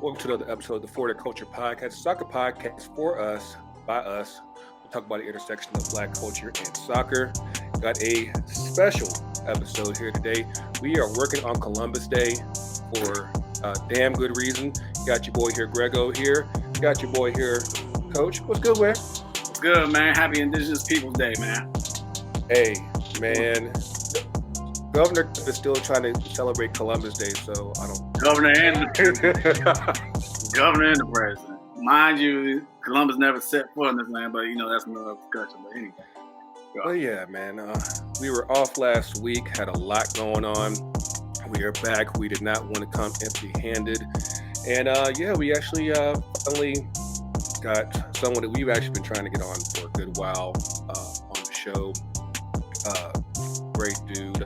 Welcome to another episode of the For the Culture Podcast, soccer podcast for us, by us. We talk about the intersection of Black culture and soccer. Got a special episode here today. We are working on Columbus Day for a damn good reason. Got your boy here, Grego here. Got your boy here, Coach. What's good, man? What's good, man? Happy Indigenous Peoples Day, man. Hey, man. Governor is still trying to celebrate Columbus Day, so I don't. Governor and the Governor and the president. Mind you, Columbus never set foot in this land, but that's another discussion. But anyway. Well, yeah, man. We were off last week, had a lot going on. We are back. We did not want to come empty-handed. And we actually finally got someone that we've actually been trying to get on for a good while on the show. Great dude.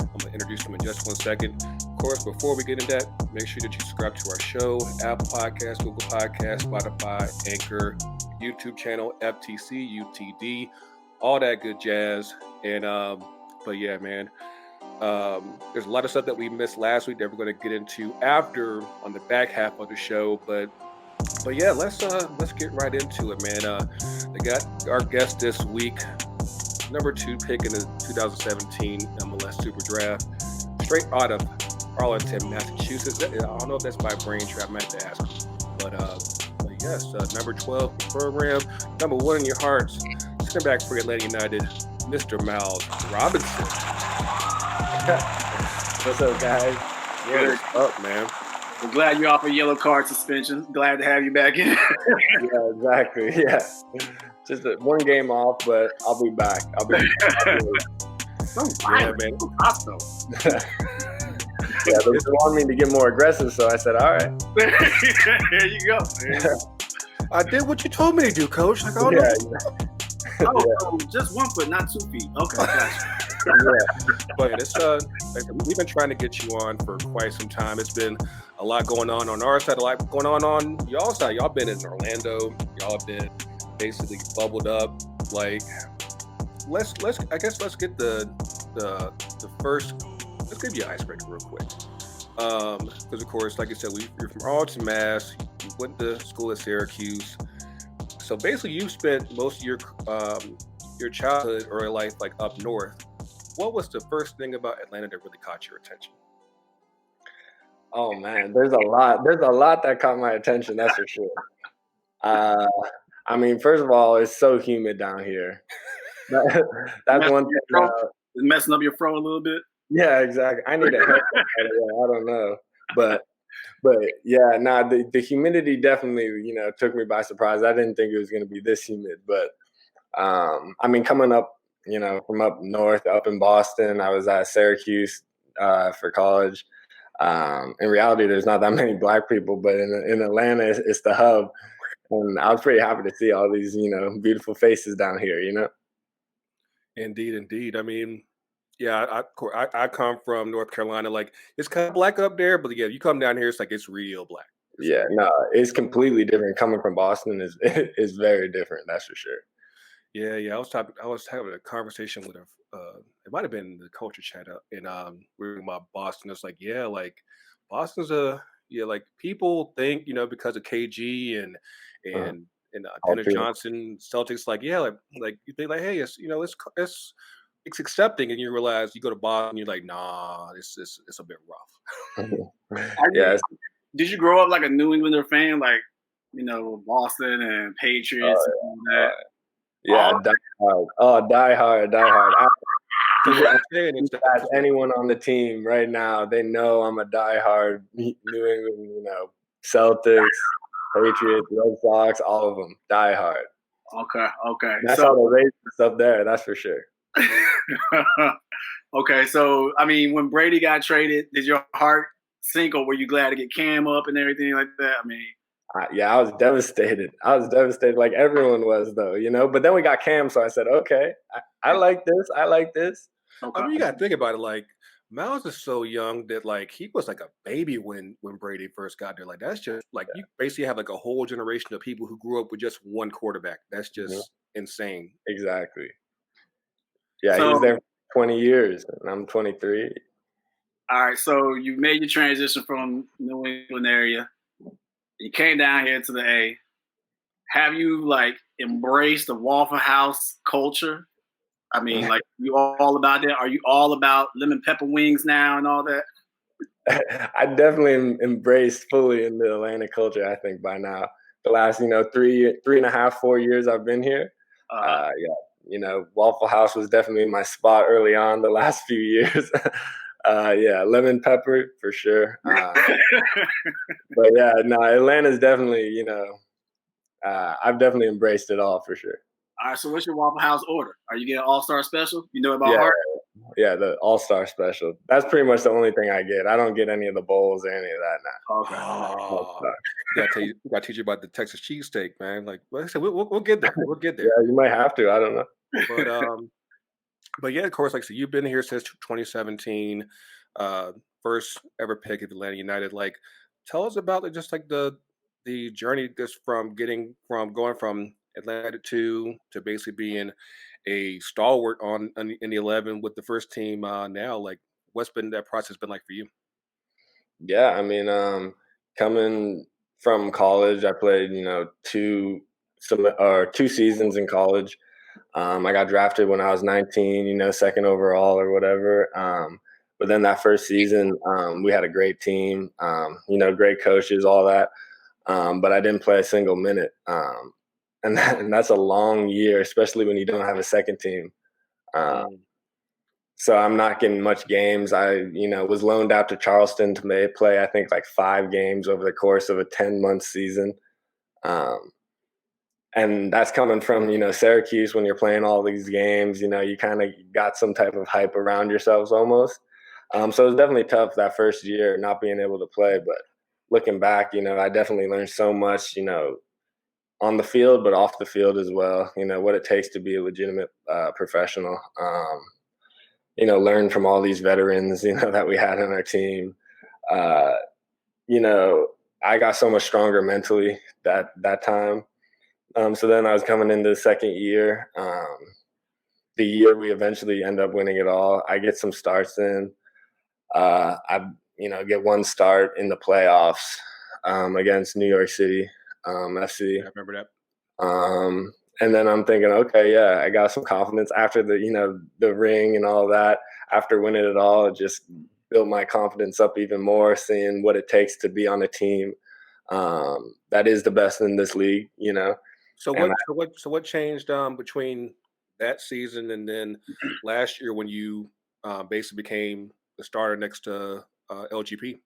I'm going to introduce him in just 1 second. Of course, before we get into that, make sure that you subscribe to our show, Apple Podcasts, Google Podcasts, Spotify, Anchor, YouTube channel, FTC, UTD, all that good jazz. And, but yeah, man, there's a lot of stuff that we missed last week that we're going to get into after on the back half of the show. But yeah, let's get right into it, man. They got our guest this week. Number 2 pick in the 2017 MLS Super Draft, straight out of Arlington, Massachusetts. I don't know if that's my brain trap. I might have to ask him. But yes, number 12 in the program, number 1 in your hearts, sitting back for Atlanta United, Mr. Miles Robinson. What's up, guys? What's up, man? We're glad you're off a yellow card suspension. Glad to have you back in. Yeah, exactly. Yeah. Just one game off, but I'll be back. Yeah, man. Yeah, they wanted me to get more aggressive, so I said, all right. There you go. I did what you told me to do, Coach. Like, oh, yeah. Oh, just 1 foot, not 2 feet. Okay, gotcha. Yeah. But it's we've been trying to get you on for quite some time. It's been a lot going on our side, a lot going on y'all's side. Y'all been in Orlando. Y'all have been basically bubbled up. Like, let's get the first. Let's give you an icebreaker real quick. Because of course, like I said, you're from Arlington, Mass. You went to school at Syracuse. So basically, you spent most of your childhood or life like up north. What was the first thing about Atlanta that really caught your attention? Oh man, there's a lot that caught my attention. That's for sure. I mean, first of all, it's so humid down here. That's one thing. It's messing up your fro a little bit. Yeah, exactly. I need a haircut. I don't know, but yeah, the humidity definitely took me by surprise. I didn't think it was going to be this humid, but I mean, coming up from up north, up in Boston, I was at Syracuse for college. In reality, there's not that many Black people, but in Atlanta, it's the hub. And I was pretty happy to see all these, beautiful faces down here, Indeed. I mean, yeah, I come from North Carolina. Like, it's kind of Black up there, but yeah, you come down here, it's like it's real Black. Yeah, no, it's completely different. Coming from Boston is very different. That's for sure. Yeah. I was having a conversation with it might have been the culture chat and we were talking about Boston. It's like, yeah, like Boston's like people think, because of KG and Dennis Johnson, Celtics, like, yeah, like you think like, hey, it's it's accepting, and you realize you go to Boston, you're like, nah, it's a bit rough. Yes. Did you grow up like a New Englander fan, like Boston and Patriots and all that? Yeah, die hard. Ask anyone on the team right now, they know I'm a diehard New England, Celtics, Patriots, Red Sox, all of them, diehard. Okay. That's how they raised us up there, that's for sure. Okay, so I mean, when Brady got traded, did your heart sink, or were you glad to get Cam up and everything like that? I mean, yeah, I was devastated. Like everyone was, though, But then we got Cam, so I said, okay, I like this. Okay. I mean, you got to think about it. Like, Miles is so young that, like, he was like a baby when Brady first got there. Like, that's just, like, you basically have, like, a whole generation of people who grew up with just one quarterback. That's just insane. Exactly. Yeah, he was there for 20 years, and I'm 23. All right, so you made your transition from New England area. You came down here to the A. Have you like embraced the Waffle House culture? I mean, like, you all about that? Are you all about lemon pepper wings now and all that? I definitely embraced fully in the Atlanta culture, I think, by now. The last, 3.5, 4 years I've been here. Yeah, Waffle House was definitely my spot early on the last few years. Yeah, lemon pepper for sure. But yeah, no, Atlanta's definitely, I've definitely embraced it all for sure. All right, so what's your Waffle House order? Are you getting All-Star Special? You know about Yeah, heart? yeah, the All-Star Special. That's pretty much the only thing I get. I don't get any of the bowls or any of that now. Okay. Oh, gotta teach you about the Texas cheesesteak, man. Like I said, we'll get there. We'll get there. Yeah, you might have to. I don't know. But yeah, of course, like I said, you've been here since 2017. First ever pick of Atlanta United. Like, tell us about just like the journey just from going from Atlanta to basically being a stalwart in the 11 with the first team now. Like, what's been that process been like for you? Yeah, I mean, coming from college, I played, two seasons in college. I got drafted when I was 19, second overall or whatever. But then that first season, we had a great team, great coaches, all that. But I didn't play a single minute. And that's a long year, especially when you don't have a second team. So I'm not getting much games. I, was loaned out to Charleston to play, I think, like 5 games over the course of a 10-month season. And that's coming from, Syracuse when you're playing all these games, you kind of got some type of hype around yourselves almost. So it was definitely tough that first year not being able to play. But looking back, I definitely learned so much, on the field, but off the field as well, what it takes to be a legitimate professional. Learn from all these veterans, that we had on our team. Uh, I got so much stronger mentally that time. So then I was coming into the second year. The year we eventually end up winning it all, I get some starts in. I, get one start in the playoffs against New York City FC. I remember that. And then I'm thinking, okay, yeah, I got some confidence after the ring and all that. After winning it all, it just built my confidence up even more, seeing what it takes to be on a team that is the best in this league, So what changed between that season and then last year when you basically became the starter next to LGP?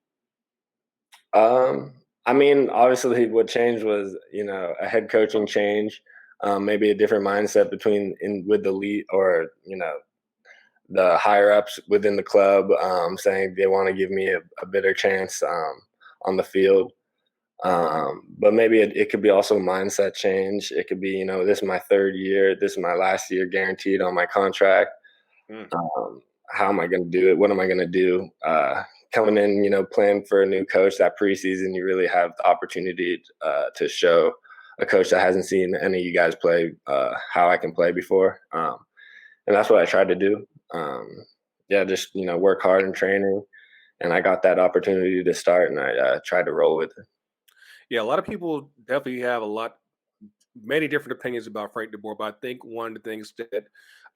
I mean, obviously, what changed was a head coaching change, maybe a different mindset with the lead or the higher ups within the club, saying they want to give me a better chance on the field. But maybe it could be also a mindset change. It could be, this is my third year. This is my last year guaranteed on my contract. How am I going to do it? What am I going to do? Coming in, playing for a new coach that preseason, you really have the opportunity to show a coach that hasn't seen any of you guys play how I can play before. And that's what I tried to do. Just, work hard in training. And I got that opportunity to start, and I tried to roll with it. Yeah, a lot of people definitely have many different opinions about Frank DeBoer, but I think one of the things that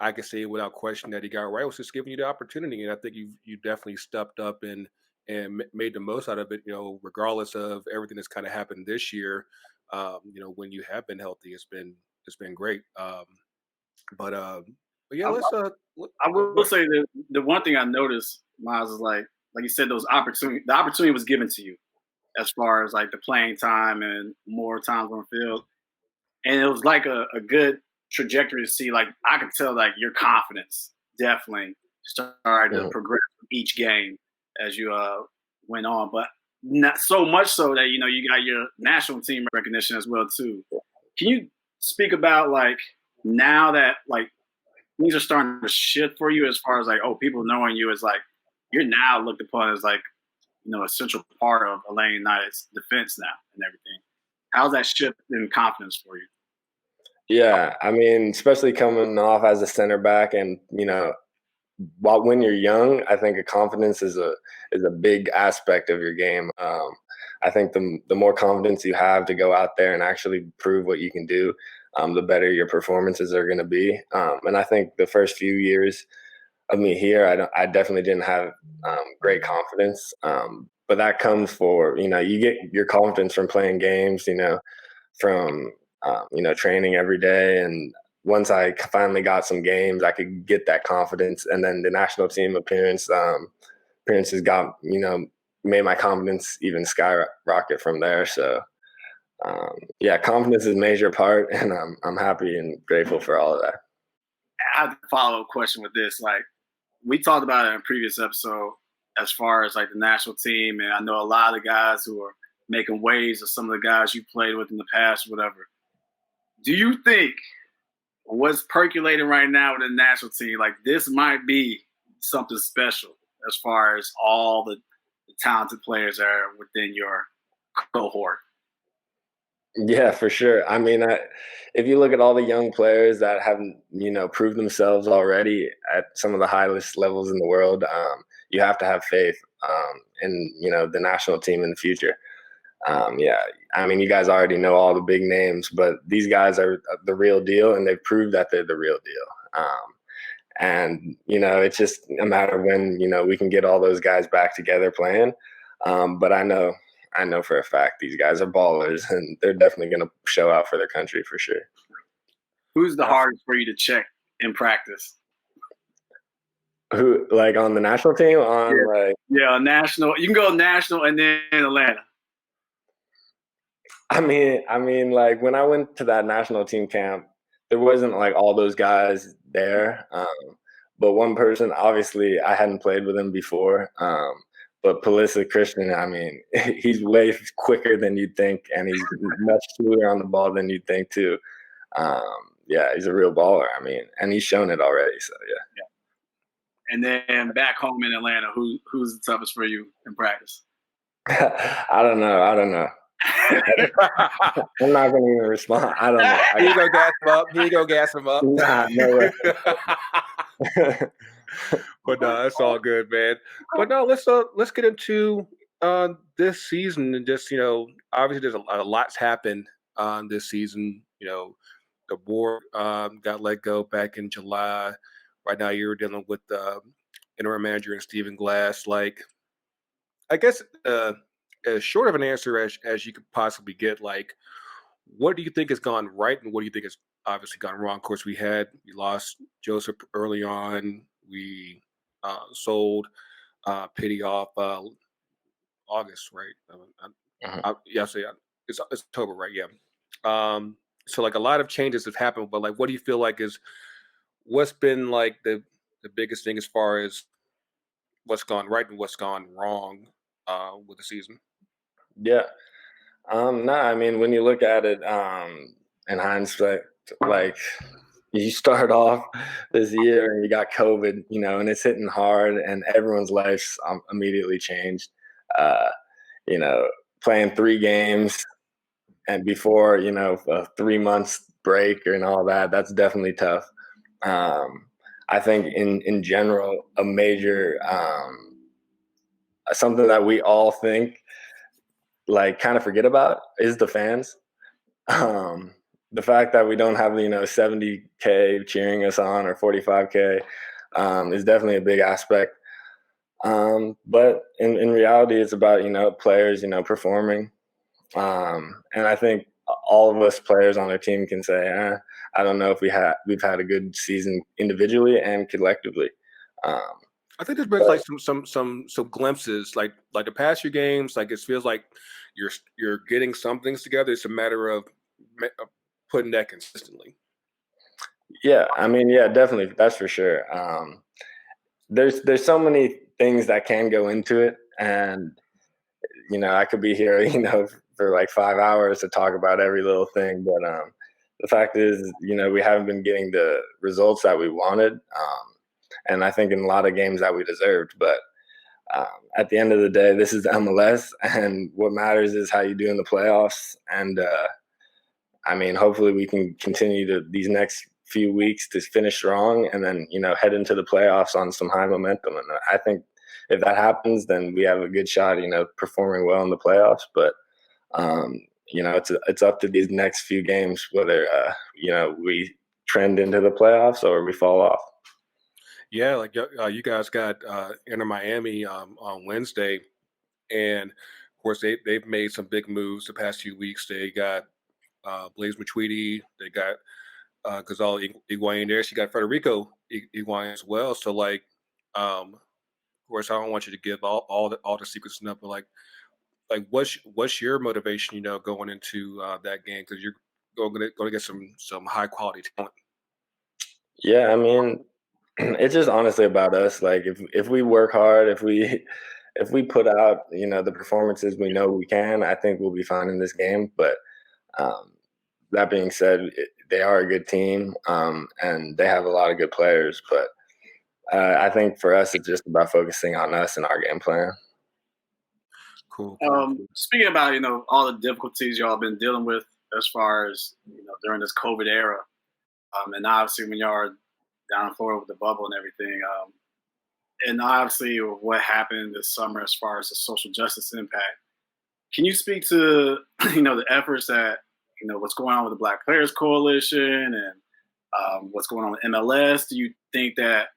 I can say without question that he got right was just giving you the opportunity, and I think you definitely stepped up and made the most out of it. Regardless of everything that's kind of happened this year, when you have been healthy, it's been great. But yeah, I will say that the one thing I noticed, Miles, is like you said, the opportunity was given to you as far as like the playing time and more times on the field. And it was like a good trajectory to see. Like, I could tell like your confidence definitely started to progress each game as you went on. But not so much so that, you got your national team recognition as well too. Can you speak about like now that like things are starting to shift for you as far as like, people knowing you as like, you're now looked upon as like, a central part of Atlanta United's defense now and everything. How's that shift in confidence for you? Yeah, I mean, especially coming off as a center back, and when you're young, I think confidence is a big aspect of your game. I think the more confidence you have to go out there and actually prove what you can do, the better your performances are going to be. And I think the first few years of me here, I definitely didn't have great confidence. But that comes you get your confidence from playing games, from training every day. And once I finally got some games, I could get that confidence. And then the national team appearances got made my confidence even skyrocket from there. So confidence is a major part, and I'm happy and grateful for all of that. I have a follow-up question with this. Like, we talked about it in a previous episode as far as like the national team, and I know a lot of the guys who are making waves of some of the guys you played with in the past or whatever. Do you think what's percolating right now with the national team, like this might be something special as far as all the talented players that are within your cohort? Yeah, for sure. I mean, if you look at all the young players that have, proved themselves already at some of the highest levels in the world, you have to have faith in, the national team in the future. I mean, you guys already know all the big names, but these guys are the real deal, and they've proved that they're the real deal. And, it's just a matter of when, we can get all those guys back together playing. But I know for a fact these guys are ballers, and they're definitely going to show out for their country for sure. Who's the hardest for you to check in practice? Who, like on the national team? National. You can go national and then Atlanta. I mean, like when I went to that national team camp, there wasn't like all those guys there. But one person, obviously, I hadn't played with him before. But Palissa Christian, I mean, he's way quicker than you'd think, and he's much smoother on the ball than you'd think too. He's a real baller. I mean, and he's shown it already. So yeah. And then back home in Atlanta, who's the toughest for you in practice? I don't know. I'm not going to even respond. I don't know. Here you go, gas him up. Nah, no way. But no, that's all good, man. But no, let's get into this season, and just obviously there's a lot's happened this season. The board got let go back in July. Right now, you're dealing with the interim manager and Stephen Glass. Like, I guess as short of an answer as you could possibly get. Like, what do you think has gone right, and what do you think has obviously gone wrong? Of course, we lost Joseph early on. We sold Pity off August, right? It's October, right? Yeah. So like a lot of changes have happened, but like, what do you feel like what's been like the biggest thing as far as what's gone right and what's gone wrong with the season? Yeah. I mean, when you look at it in hindsight, like you start off this year and you got COVID, and it's hitting hard, and everyone's lives immediately changed. Playing 3 games and before, a 3 months break and all that, that's definitely tough. I think in general, a major something that we all think like kind of forget about is the fans. The fact that we don't have 70K cheering us on or 45K is definitely a big aspect. But in reality, it's about players performing, and I think all of us players on our team can say, I don't know if we've had a good season individually and collectively. I think there's been like some glimpses, like the past few games. Like it feels like you're getting some things together. It's a matter of putting that consistently. Yeah, I mean, yeah, definitely, that's for sure. There's so many things that can go into it, and I could be here, for like 5 hours to talk about every little thing. But the fact is, we haven't been getting the results that we wanted. And I think in a lot of games that we deserved. But at the end of the day, this is the MLS, and what matters is how you do in the playoffs. And I mean, hopefully we can continue these next few weeks to finish strong, and then head into the playoffs on some high momentum. And I think if that happens, then we have a good shot, performing well in the playoffs. But it's up to these next few games whether we trend into the playoffs or we fall off. Yeah, like you guys got Inter Miami on Wednesday, and of course they've made some big moves the past few weeks. They got Blaise Matuidi, they got Gonzalo Higuain there. She got Federico Higuain as well. So of course, I don't want you to give all the secrets enough, but like what's your motivation? Going into that game because you're going to get some high quality talent. Yeah, I mean, it's just honestly about us. Like if we work hard, if we put out the performances we know we can, I think we'll be fine in this game. But that being said, they are a good team, and they have a lot of good players. But I think for us, it's just about focusing on us and our game plan. Cool. Speaking about all the difficulties y'all been dealing with as far as during this COVID era, and obviously when y'all are down in Florida with the bubble and everything, and obviously what happened this summer as far as the social justice impact. Can you speak to the efforts that what's going on with the Black Players Coalition and what's going on with MLS? Do you think that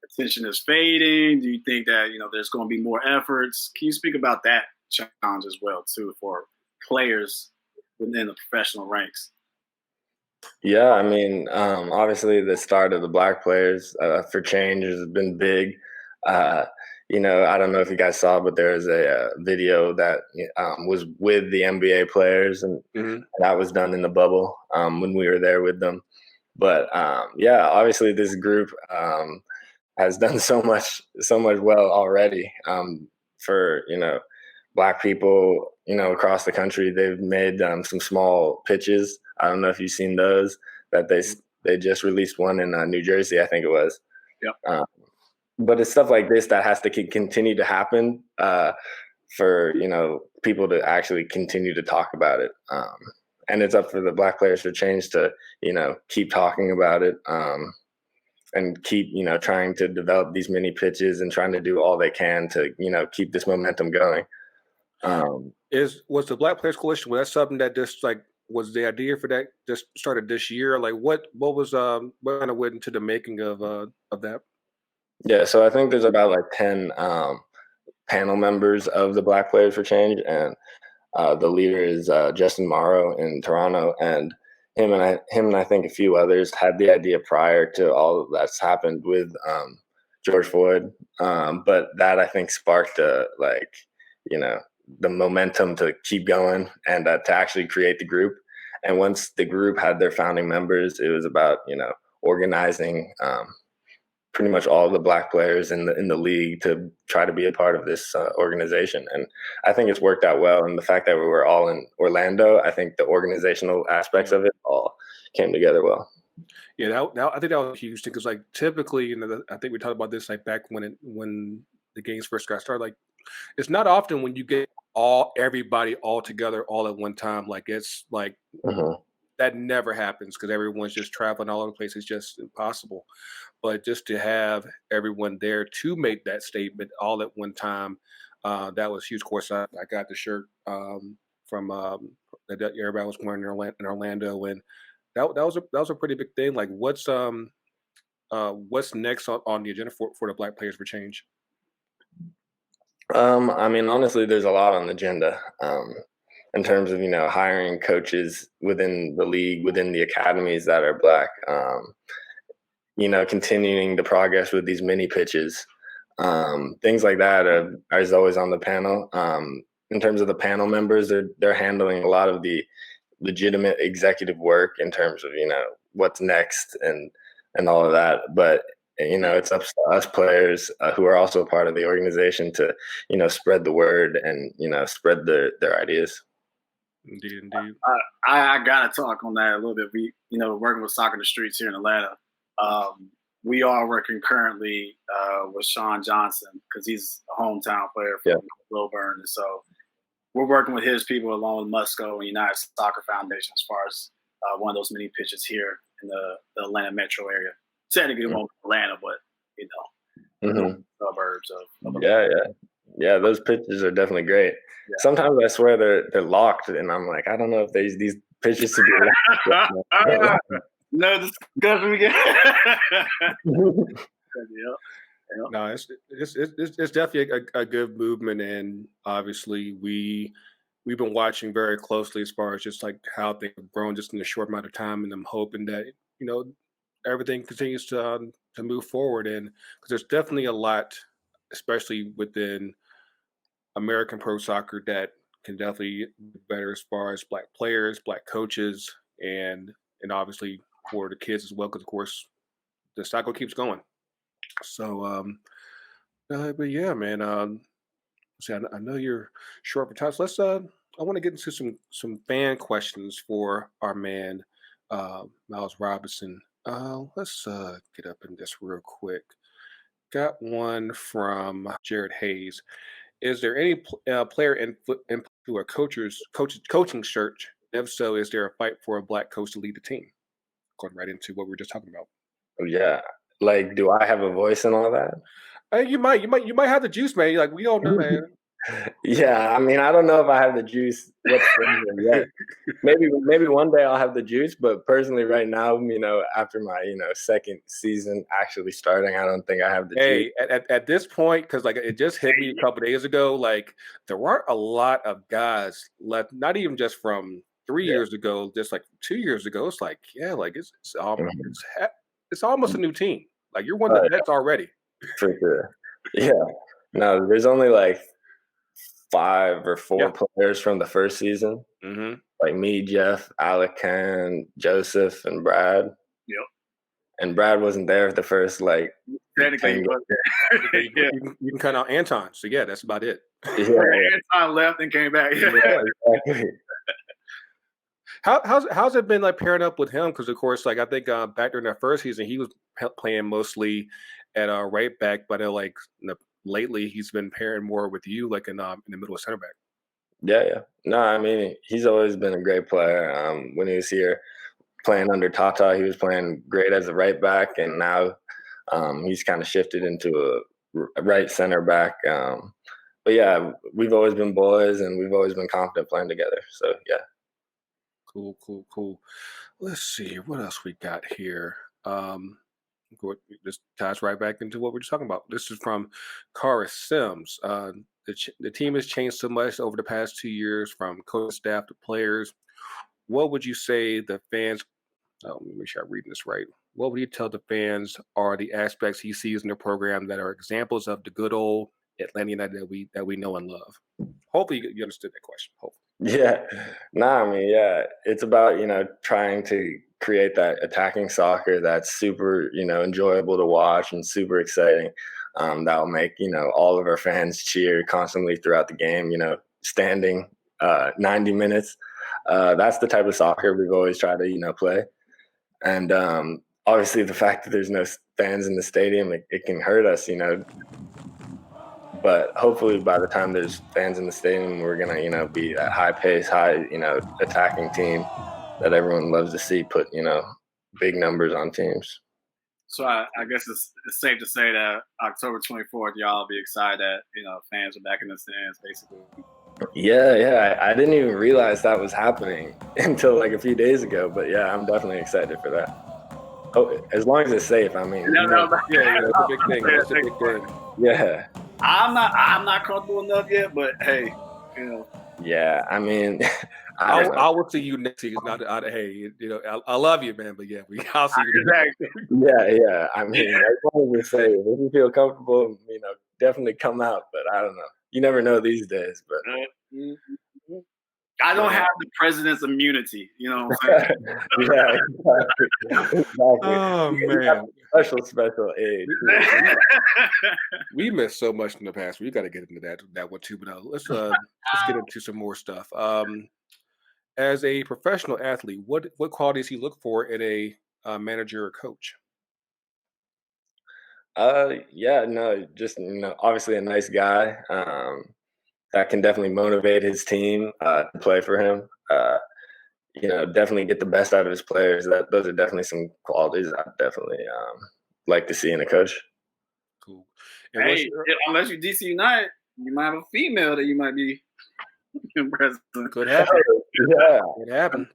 attention is fading? Do you think that there's going to be more efforts? Can you speak about that challenge as well too for players within the professional ranks? Yeah, I mean, obviously the start of the Black Players for Change has been big. I don't know if you guys saw, but there was a video that was with the NBA players, and that was done in the bubble when we were there with them. But yeah, obviously this group has done so much well already for Black people across the country. They've made some small pitches. I don't know if you've seen those. That they just released one in New Jersey, I think it was. Yeah. But it's stuff like this that has to continue to happen for people to actually continue to talk about it. And it's up for the Black Players for Change to keep talking about it and keep trying to develop these mini pitches and trying to do all they can to keep this momentum going. Was the Black Players Coalition, was that something that just was the idea for that just started this year? Like what was what kind of went into the making of that? Yeah, so I think there's about 10 panel members of the Black Players for Change, and the leader is Justin Morrow in Toronto, and him and I think a few others had the idea prior to all that's happened with George Floyd, but that I think sparked the momentum to keep going and to actually create the group. And once the group had their founding members, it was about organizing pretty much all the Black players in the league to try to be a part of this organization. And I think it's worked out well. And the fact that we were all in Orlando, I think the organizational aspects of it all came together well. Yeah, I think that was huge because typically, I think we talked about this back when the games first got started. It's not often when you get everybody all together all at one time. It's that never happens because everyone's just traveling all over the place. It's just impossible. But just to have everyone there to make that statement all at one time, that was huge. Of course, I got the shirt from that everybody was wearing in Orlando, and that was a pretty big thing. What's next on the agenda for the Black Players for Change? I mean, honestly, there's a lot on the agenda in terms of hiring coaches within the league, within the academies that are Black. Continuing the progress with these mini pitches, things like that is always on the panel. In terms of the panel members, they're handling a lot of the legitimate executive work in terms of what's next and all of that. But it's up to us players who are also a part of the organization to spread the word and spread their ideas. Indeed. I gotta talk on that a little bit. We working with Soccer in the Streets here in Atlanta. We are working currently with Sean Johnson because he's a hometown player from Lilburn, and so we're working with his people along with Musco and United Soccer Foundation as far as one of those mini pitches here in the Atlanta metro area. Technically, it won't be Atlanta, but suburbs of Yeah. Those pitches are definitely great. Yeah. Sometimes I swear they're locked, and I'm like, I don't know if these pitches should be locked. No discussion again. No, it's definitely a good movement, and obviously we've been watching very closely as far as just like how they've grown just in a short amount of time, and I'm hoping that everything continues to move forward, and because there's definitely a lot, especially within American pro soccer, that can definitely be better as far as black players, black coaches, and obviously for the kids as well, because of course the cycle keeps going. So, but yeah, man. See, I know you're short for time. So let's. I want to get into some fan questions for our man, Miles Robinson. Let's get up in this real quick. Got one from Jared Hayes. Is there any player in to a coaching search? If so, is there a fight for a black coach to lead the team? Going right into what we were just talking about. Oh, yeah. Like, do I have a voice and all that? You might have the juice, man. Like, we don't know, man. Yeah, I mean, I don't know if I have the juice yet. Maybe one day I'll have the juice, but personally, right now, after my second season actually starting, I don't think I have the juice. At this point, because like it just hit me a couple days ago, like there weren't a lot of guys left. Not even just from 3 years ago, just like 2 years ago. It's like it's almost a new team. Like you're one of the vets already. For sure. Yeah. No, there's only like 5 or 4 players from the first season. Mm-hmm. Like me, Jeff, Alec, Ken, Joseph, and Brad. Yep. And Brad wasn't there for the first like. Technically, you can cut out Anton. So yeah, that's about it. Yeah. Anton left and came back. Yeah, exactly. How's it been like pairing up with him? Because of course, like I think back during that first season, he was playing mostly at right back, but lately he's been pairing more with you, like in the middle of center back. Yeah. No, I mean he's always been a great player. When he was here playing under Tata, he was playing great as a right back, and now he's kind of shifted into a right center back. But yeah, we've always been boys, and we've always been confident playing together. So yeah. Cool. Let's see what else we got here. This ties right back into what we're just talking about. This is from Cara Sims. The team has changed so much over the past 2 years, from coach staff to players. What would you say the fans? Let me make sure I'm reading this right. What would you tell the fans are the aspects he sees in the program that are examples of the good old Atlanta United that we know and love? Hopefully, you understood that question. Hopefully. Yeah. I mean, yeah, it's about, trying to create that attacking soccer that's super, enjoyable to watch and super exciting. That'll make, all of our fans cheer constantly throughout the game, standing 90 minutes. That's the type of soccer we've always tried to, play. And obviously the fact that there's no fans in the stadium, it can hurt us, But hopefully by the time there's fans in the stadium, we're going to, be that high pace, attacking team that everyone loves to see put, big numbers on teams. So I guess it's safe to say that October 24th, y'all be excited that, fans are back in the stands, basically. Yeah. I didn't even realize that was happening until like a few days ago. But yeah, I'm definitely excited for that. Oh, as long as it's safe. I mean, it's a big thing. It's a big thing. Yeah. I'm not comfortable enough yet, but hey, Yeah, I mean, I will see you next season. Hey, I love you, man, but yeah, I'll see you. Yeah. I mean, as long as it's safe, if you feel comfortable, definitely come out. But I don't know. You never know these days. But I don't have the president's immunity, what I'm saying? Yeah, exactly. Oh man, special age. We missed so much in the past. We got to get into that one too. But let's get into some more stuff. As a professional athlete, what qualities do you look for in a manager or coach? Just obviously a nice guy. That can definitely motivate his team to play for him. Definitely get the best out of his players. Those are definitely some qualities I definitely like to see in a coach. cool. And Hey, unless you DC United, you might have a female that you might be impressed with. could happen. Yeah, Could happen.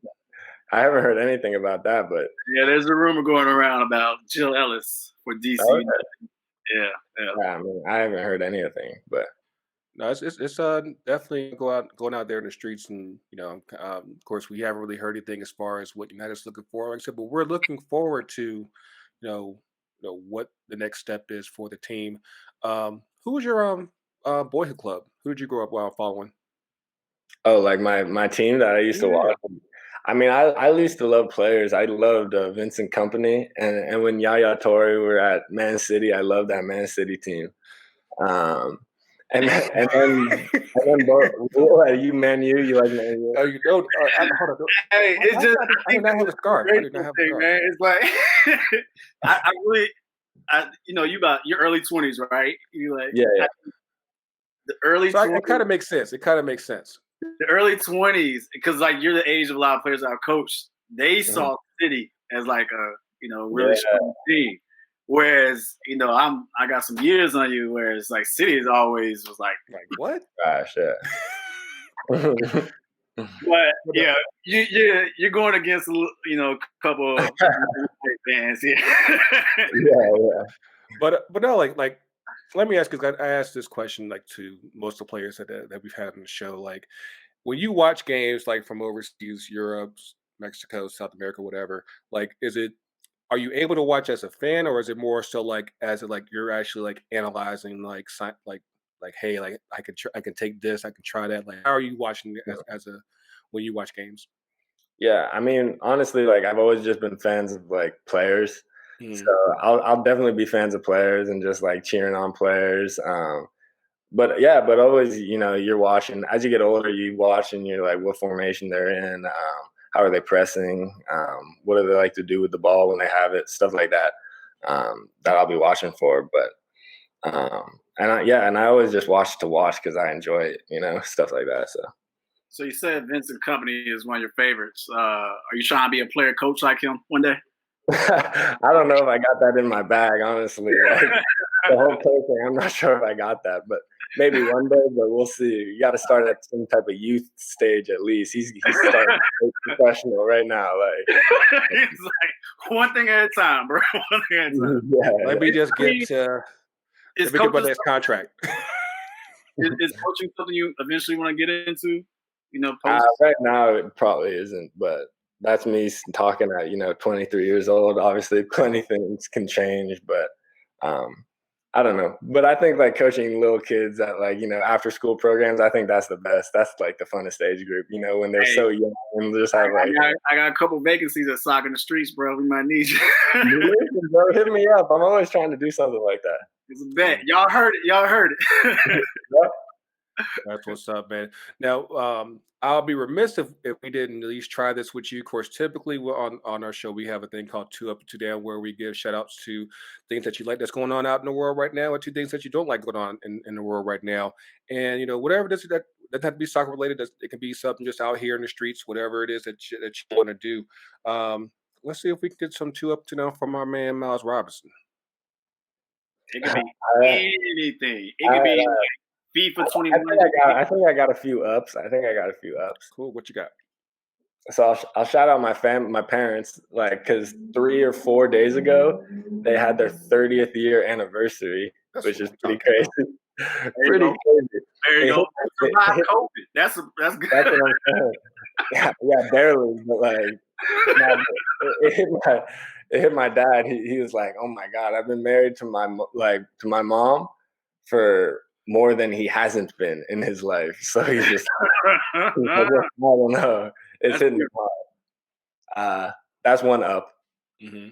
I haven't heard anything about that, but Yeah, there's a rumor going around about Jill Ellis for DC. okay. Yeah. I mean, I haven't heard anything, but No, it's definitely going out there in the streets, and of course, we haven't really heard anything as far as what United's looking for. Like I said, but we're looking forward to, what the next step is for the team. Who was your boyhood club? Who did you grow up while following? oh, like my team that I used to Yeah. watch. I mean, I used to love players. I loved Vincent Company, and when Yaya Toure were at Man City, I loved that Man City team. Um, and then what, you Man U, you like Man U? Oh, hold on. Hey, it's just I did not have a scarf. I did not have a scarf. man. It's like I really, your early 20s, right? You like Yeah. the early So 20s. it kind of makes sense. It kind of makes sense. The early 20s, because like you're the age of a lot of players that I've coached. They saw City as like a really strong team. Whereas, I got some years on you, whereas like City is always was like what? Gosh, yeah. But yeah, you're going against a couple of fans here. yeah. But no, like let me ask, because I asked this question like to most of the players that we've had on the show. Like, when you watch games like from overseas, Europe, Mexico, South America, whatever, like are you able to watch as a fan, or is it more so like you're actually like analyzing like hey, like I can take this, I can try that. Like, how are you watching when you watch games? Yeah, I mean, honestly, like I've always just been fans of like players. Mm. So I'll definitely be fans of players and just like cheering on players. But always, you're watching as you get older, you watch and you're like, what formation they're in, how are they pressing, what do they like to do with the ball when they have it, stuff like that. That I'll be watching for. But and I always just watch to watch because I enjoy it, stuff like that. So you said Vincent Company is one of your favorites. Are you trying to be a player coach like him one day? I don't know if I got that in my bag, honestly. Like, the whole coaching, I'm not sure if I got that, but maybe one day. But we'll see. You got to start at some type of youth stage at least. He's starting professional right now. Like he's like one thing at a time, bro. One thing at a time. Yeah. Let me just get about this contract. Is coaching something you eventually want to get into? Right now it probably isn't, but that's me talking at 23 years old. Obviously, plenty things can change, but I don't know. But I think like coaching little kids at like after school programs, I think that's the best. That's like the funnest age group. When they're so young and just have like. I got a couple vacancies at Soccer in the Streets, bro. We might need you. Listen, bro, hit me up. I'm always trying to do something like that. It's a bet. Y'all heard it. Yep. That's what's up, man. Now, I'll be remiss if we didn't at least try this with you. Of course, typically on our show, we have a thing called 2 Up and 2 Down, where we give shout outs to things that you like that's going on out in the world right now, and 2 things that you don't like going on in the world right now. And, whatever it is that doesn't have to be soccer related, it can be something just out here in the streets, whatever it is that you want to do. Let's see if we can get some 2 Up, 2 Down from our man, Miles Robinson. It could be anything. It could be FIFA 21. I think I got a few ups. Cool. What you got? So I'll shout out my parents, like, because 3 or 4 days ago they had their 30th year anniversary, which is pretty crazy. Pretty crazy. There you go. Survive COVID. That's good. That's what I'm saying. Yeah, barely, but like, it hit my dad. He was like, "Oh my God, I've been married to my mom for more than he hasn't been in his life." So he's just, I don't know. It's hitting me hard. That's one up. Mm-hmm.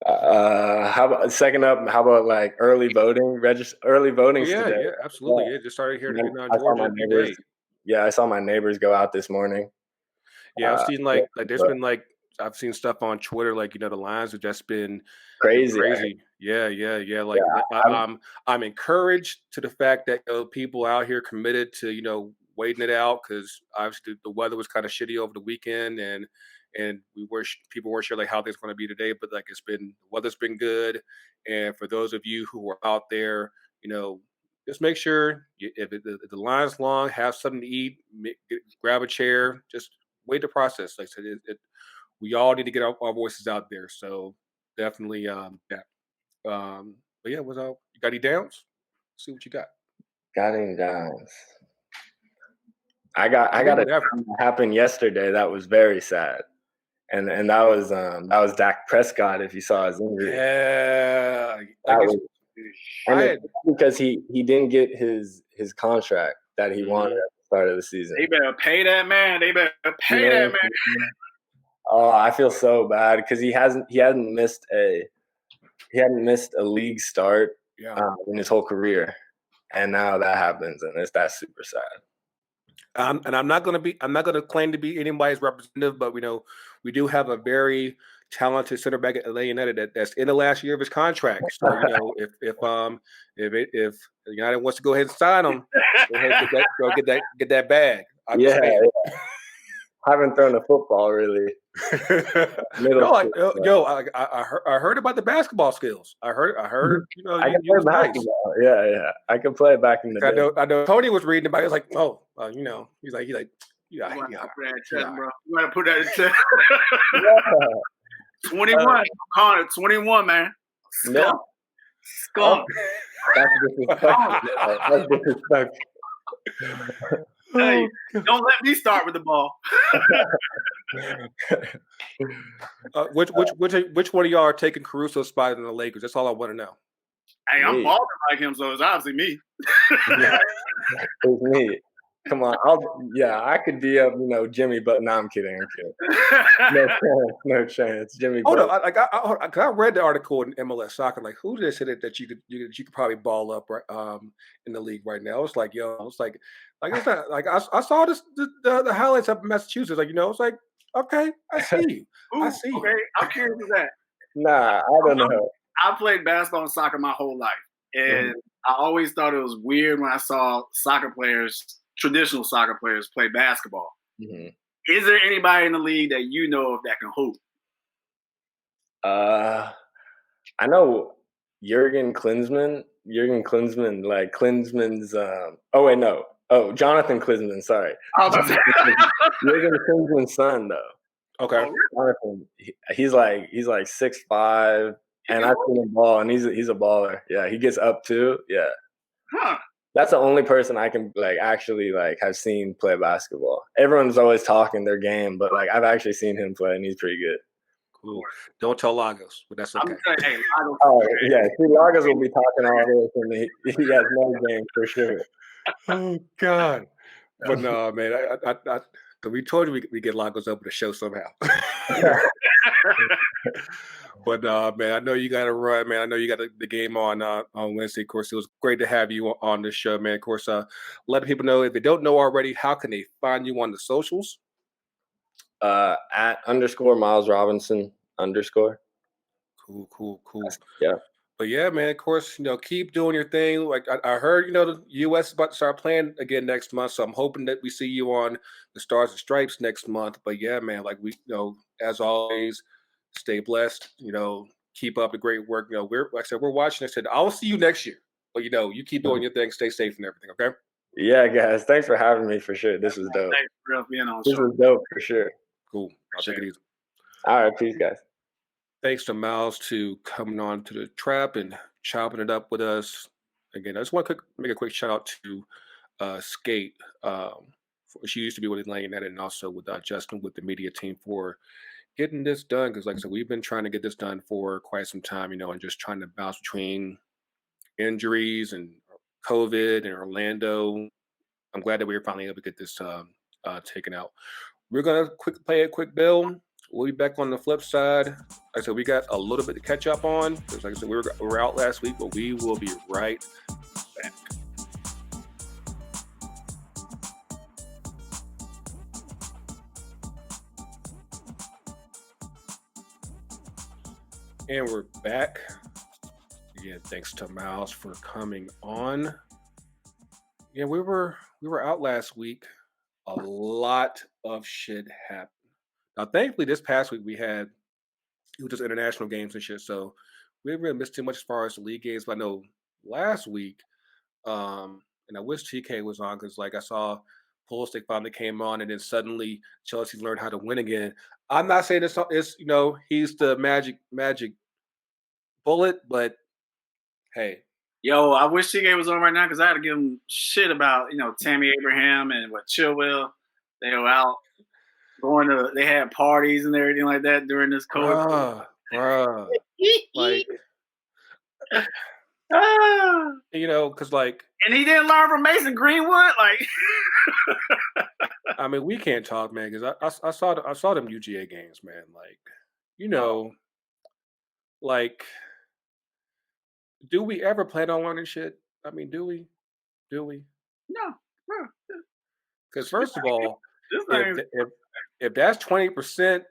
How about second up? How about like early voting? Early voting today. Yeah, absolutely. Yeah, just started here in Georgia today. Yeah, I saw my neighbors go out this morning. Yeah, I've seen like there's been like I've seen stuff on Twitter like the lines have just been crazy. Right? Yeah. Like I'm encouraged to the fact that people out here committed to waiting it out, because obviously the weather was kind of shitty over the weekend, and and people weren't sure like how things going to be today, but like the weather's been good, and for those of you who are out there, just make sure if the line's long, have something to eat, grab a chair, just wait the process. Like I said, we all need to get our voices out there. So definitely, yeah. But yeah, you got any downs? See what you got. Got any downs? I got it happened yesterday. That was very sad, and that was Dak Prescott. If you saw his injury, yeah, because he didn't get his contract that he wanted at the start of the season. They better pay that man. That man. Oh, I feel so bad because he hadn't missed a league start in his whole career, and now that happens, and that's super sad. And I'm not going to claim to be anybody's representative, but we do have a very talented center back at Atlanta United that's in the last year of his contract. So if United wants to go ahead and sign him, go ahead and get that bag. Yeah. I haven't thrown a football really. I heard about the basketball skills. I heard. I can play basketball. Nice. Yeah. I can play back in the day. I know. Tony was reading about it. He's like, he's like, you gotta put that in chest. 21, Connor, 21, man. Skunk. That's disrespectful. Hey, don't let me start with the ball. Which one of y'all are taking Caruso's spot in the Lakers? That's all I want to know. Hey, I'm balling like him, so it's obviously me. It's me. Come on, I could be up, Jimmy, but no, I'm kidding. No chance, Jimmy. Oh no, I read the article in MLS Soccer. Like, who did say that you could probably ball up in the league right now? It's like, it's like it's not like I saw the highlights up in Massachusetts. Like, it's like, okay, I see you. I see you. Okay, I'm curious with that. Nah, I don't know. I played basketball and soccer my whole life, and I always thought it was weird when I saw traditional soccer players play basketball. Mm-hmm. Is there anybody in the league that you know of that can hoop? I know Jurgen Klinsmann, like Klinsmann's. Jonathan Klinsmann. Sorry, Jurgen Klinsmann's son, though. Okay, Jonathan, he's like 6'5", and I've seen him ball, and he's a baller. Yeah, he gets up too. Yeah. Huh. That's the only person I can actually have seen play basketball. Everyone's always talking their game, but I've actually seen him play, and he's pretty good. Cool. Don't tell Lagos, but that's okay. Lagos will be talking all this, and he has no game for sure. Oh God! But no, man, we told you we get Lagos up with the show somehow. But man, I know you got to run, man. I know you got the game on Wednesday. Of course, it was great to have you on the show, man. Of course, let people know if they don't know already, how can they find you on the socials? At _Miles Robinson _. Cool. Yeah. But yeah, man, of course, keep doing your thing. Like I heard, the U.S. is about to start playing again next month, so I'm hoping that we see you on the Stars and Stripes next month. But yeah, man, we, as always, stay blessed. Keep up the great work. We're watching. I said, I'll see you next year. But you keep doing your thing. Stay safe and everything. Okay. Yeah, guys. Thanks for having me. For sure, this was dope. Thanks for being on. This was dope for sure. Cool. I'll take it easy. All right, peace, guys. Thanks to Miles to coming on to the trap and chopping it up with us. Again, I just want to make a quick shout out to Skate. She used to be with Atlanta United, and also with Justin with the media team for getting this done. Because like I said, we've been trying to get this done for quite some time, and just trying to bounce between injuries and COVID and Orlando. I'm glad that we were finally able to get this taken out. We're going to play a quick bill. We'll be back on the flip side. Like I said, we got a little bit to catch up on. Because like I said, we were out last week, but we will be right back. And we're back. Again, thanks to Miles for coming on. Yeah, we were out last week. A lot of shit happened. Now, thankfully, this past week it was just international games and shit, so we didn't really miss too much as far as the league games. But I know last week, and I wish TK was on because like I saw Pulisic finally came on, and then suddenly Chelsea learned how to win again. I'm not saying it's he's the magic bullet, but hey, Yo, I wish TK was on right now because I had to give him shit about Tammy Abraham and what Chilwell. They were out they had parties and everything like that during this COVID. bruh, like Ah. because like And he didn't learn from Mason Greenwood. Like, I mean, we can't talk, man, because I saw them UGA games, man. Like, like, do we ever plan on learning shit? I mean, do we? Do we? no, bro. Because first of all, This thing, if that's 20%,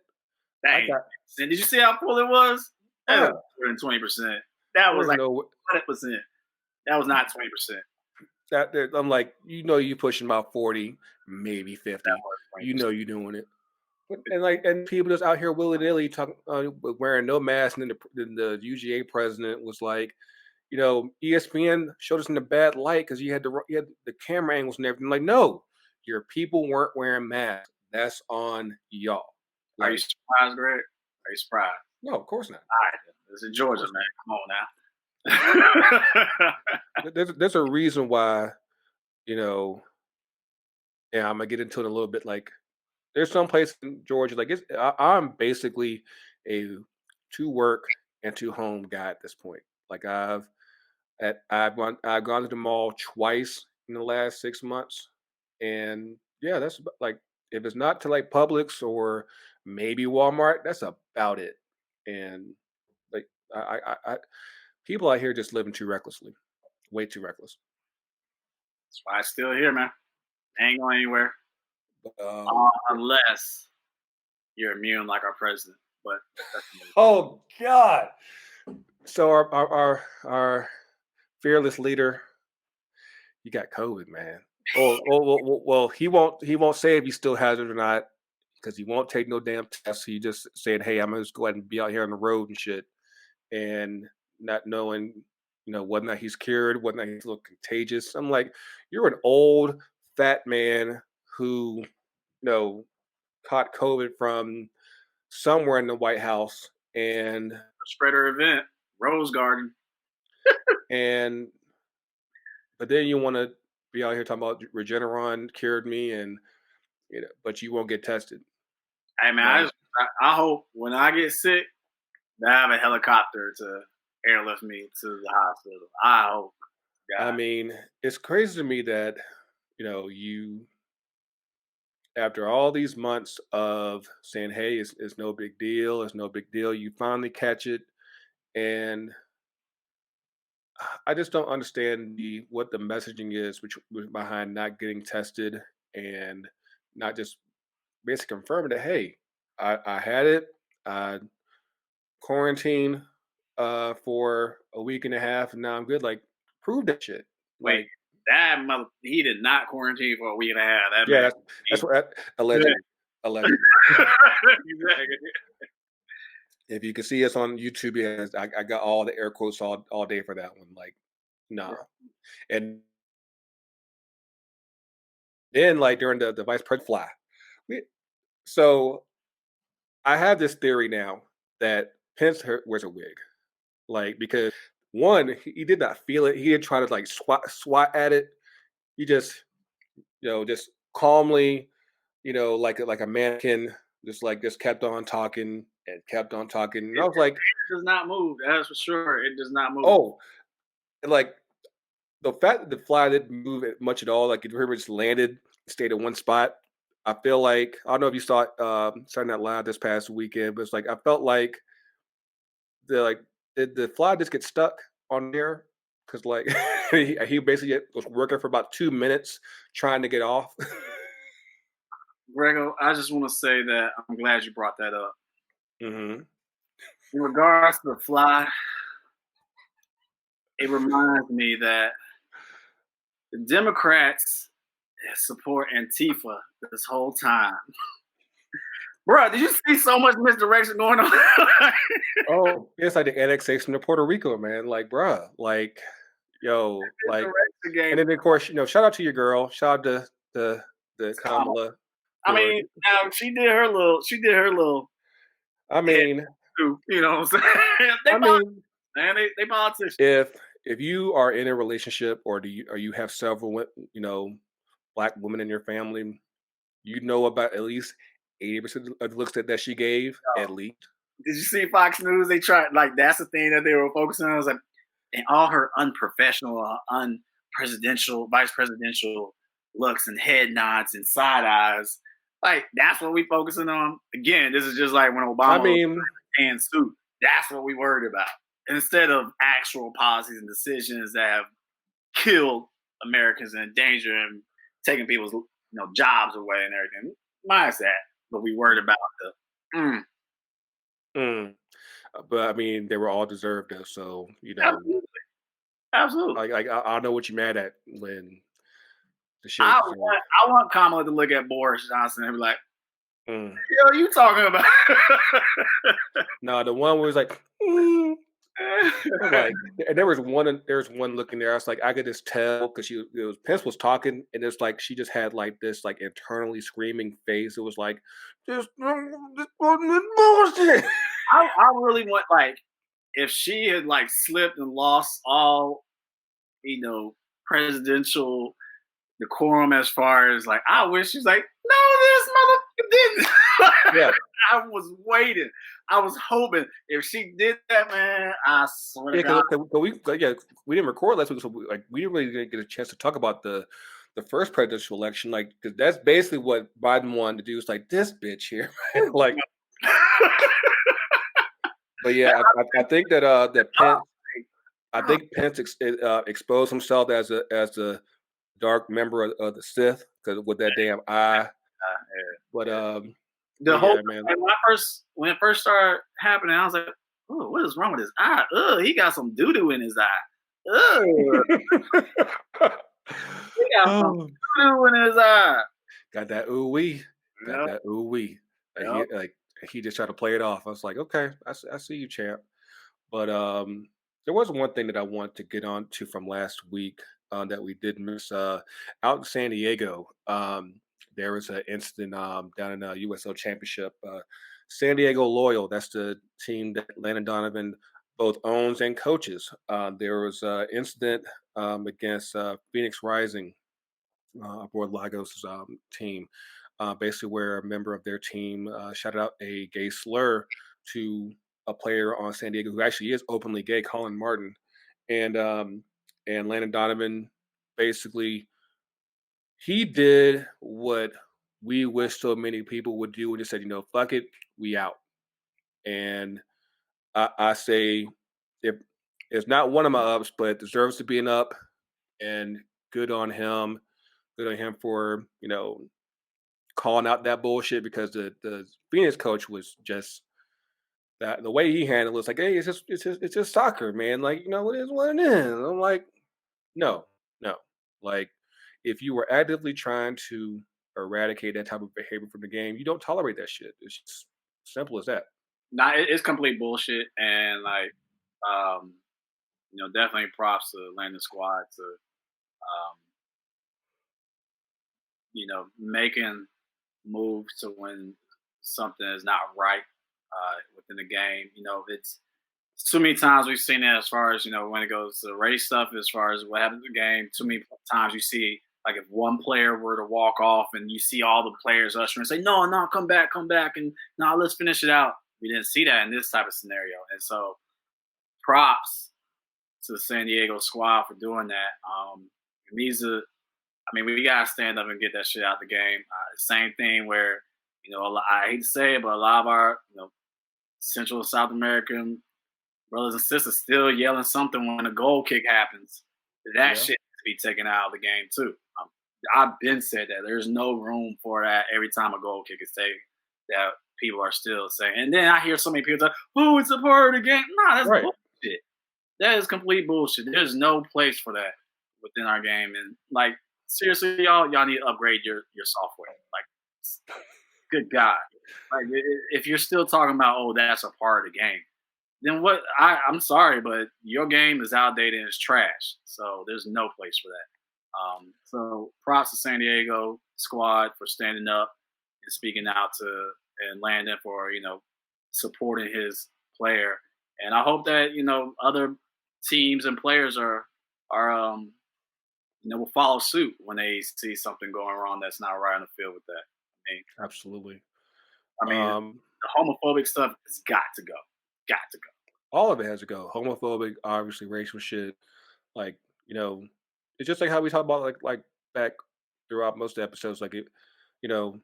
I dang. got And did you see how full it was? That bruh, was 20%. That was there's like no 100%. That was not 20%. I'm like, you pushing about 40, maybe 50. That was 20%. You doing it. And people just out here willy nilly talking, wearing no mask, and then the UGA president was like, ESPN showed us in a bad light because you had the camera angles and everything. Like, no, your people weren't wearing masks. That's on y'all. Are you surprised, Greg? Are you surprised? No, of course not. All right, it's in Georgia, man. Come on now. There's a reason why, yeah, I'm gonna get into it a little bit. Like, there's some place in Georgia, like I'm basically a to work and to home guy at this point. Like I've gone to the mall twice in the last 6 months, and yeah, that's like if it's not to like Publix or maybe Walmart, that's about it. And like I people out here just living too recklessly, way too reckless. That's why I'm still here, man. I ain't going anywhere But, unless you're immune like our president. But oh God! So our fearless leader, he got COVID, man. Well, he won't say if he still has it or not because he won't take no damn tests. He just said, "Hey, I'm gonna just go ahead and be out here on the road and shit," and not knowing, whether or not he's cured, whether or not he's a little contagious. I'm like, you're an old fat man who, caught COVID from somewhere in the White House, and spreader event, Rose Garden, but then you want to be out here talking about Regeneron cured me, and but you won't get tested. Hey man, I hope when I get sick, I have a helicopter to airlift me to the hospital. I hope. God. I mean, it's crazy to me that you, after all these months of saying, "Hey, it's no big deal. It's no big deal," you finally catch it, and I just don't understand what the messaging is which behind not getting tested and not just basically confirming that, hey, I had it, I quarantined for a week and a half, and now I'm good. Like, prove that shit. Wait, like, he did not quarantine for a week and a half. That yeah, that's what allegedly. Allegedly. Exactly. If you can see us on YouTube, I got all the air quotes all day for that one. Like, no. And then, like, during the vice president fly, so I have this theory now that Pence wears a wig, like, because one, he did not feel it. He didn't try to like swat at it. He just, just calmly, like a mannequin, just kept on talking and kept on talking. And I was like, it does not move. That's for sure. It does not move. Oh, like the fact that the fly didn't move much at all, like it pretty much landed, stayed in one spot. I feel like I don't know if you saw it starting that live this past weekend, but it's like I felt like did the fly just get stuck on there? Because like he basically was working for about 2 minutes trying to get off. Grego, I just want to say that I'm glad you brought that up. Mm-hmm. In regards to the fly, it reminds me that the Democrats support Antifa this whole time. Bro, did you see so much misdirection going on? Oh, it's like the annexation of Puerto Rico, man. Like, bruh, like, yo, like, Misdirection game. and then of course, shout out to your girl. Shout out to the Kamala. I mean, now she did her little. I mean, You know what I'm saying? They politicians. if you are in a relationship or you have several, black women in your family, you know about at least 80% of the looks that she gave, at least. Did you see Fox News? They tried, like, that's the thing that they were focusing on. It was like, and all her unprofessional, vice presidential looks and head nods and side eyes. Like, that's what we focusing on. Again, this is just like when Obama was in suit. That's what we worried about. Instead of actual policies and decisions that have killed Americans and endangered and taken people's jobs away and everything. Minus that. But we worried about But I mean, they were all deserved though, so Absolutely. Like I know what you're mad at when the shit. I want Kamala to look at Boris Johnson and be like, "Yo, you talking about?" No, the one was like, like, and there's one looking there. I was like, I could just tell because Pence was talking, and it's like she just had like this like internally screaming face. It was like, this bullshit. I really want, like, if she had like slipped and lost all, presidential decorum as far as like, I wish she's like, no, this motherfucker didn't. Yeah. I was waiting. I was hoping if she did that, man, I swear to God. We didn't record last week, so we didn't really get a chance to talk about the first presidential election, like, because that's basically what Biden wanted to do. Is like, this bitch here, like. But yeah, I think that Pence exposed himself as a dark member of the Sith because with that damn eye. But the whole man. When it first started happening, I was like, "Oh, what is wrong with his eye? He got some doo doo in his eye. He got some doo doo in his eye. Got that ooh wee. Got that ooh wee. He just tried to play it off. I was like, okay, I see you, champ. But there was one thing that I wanted to get on to from last week that we did miss. Out in San Diego, there was an incident down in the USL Championship. San Diego Loyal, that's the team that Landon Donovan both owns and coaches. There was an incident against Phoenix Rising aboard Lagos' team. Basically where a member of their team shouted out a gay slur to a player on San Diego who actually is openly gay, Colin Martin, and Landon Donovan basically he did what we wish so many people would do and just said, fuck it, we out. And I say if it's not one of my ups, but it deserves to be an up, and good on him. Good on him for calling out that bullshit because the Phoenix coach was just that the way he handled it was like, hey, it's just soccer, man. Like, it is what it is. I'm like, no. Like, if you were actively trying to eradicate that type of behavior from the game, you don't tolerate that shit. It's just simple as that. Nah, it's complete bullshit, and like, definitely props to Landon squad to, making moves to when something is not right within the game. It's too many times we've seen it as far as, when it goes to race stuff, as far as what happens in the game. Too many times you see, like, if one player were to walk off and you see all the players ushering and say, no, come back, and no, let's finish it out. We didn't see that in this type of scenario. And so props to the San Diego squad for doing that. We got to stand up and get that shit out the game. Same thing where, I hate to say it, but a lot of our, Central and South American brothers and sisters still yelling something when a goal kick happens. That shit needs to be taken out of the game too. I've been said that there's no room for that every time a goal kick is taken. That people are still saying, and then I hear so many people say, "Oh, it's a part of the game." Nah, that's bullshit. That is complete bullshit. There's no place for that within our game, and like seriously, y'all need to upgrade your software. Like, good God. Like if you're still talking about, oh, that's a part of the game, then what? I'm sorry, but your game is outdated and it's trash. So there's no place for that. So props to San Diego squad for standing up and speaking out to and Landon for supporting his player. And I hope that other teams and players are will follow suit when they see something going wrong that's not right on the field with that. Absolutely. I mean, the homophobic stuff has got to go. Got to go. All of it has to go. Homophobic, obviously, racial shit. Like, it's just like how we talk about like back throughout most of the episodes. Like you know,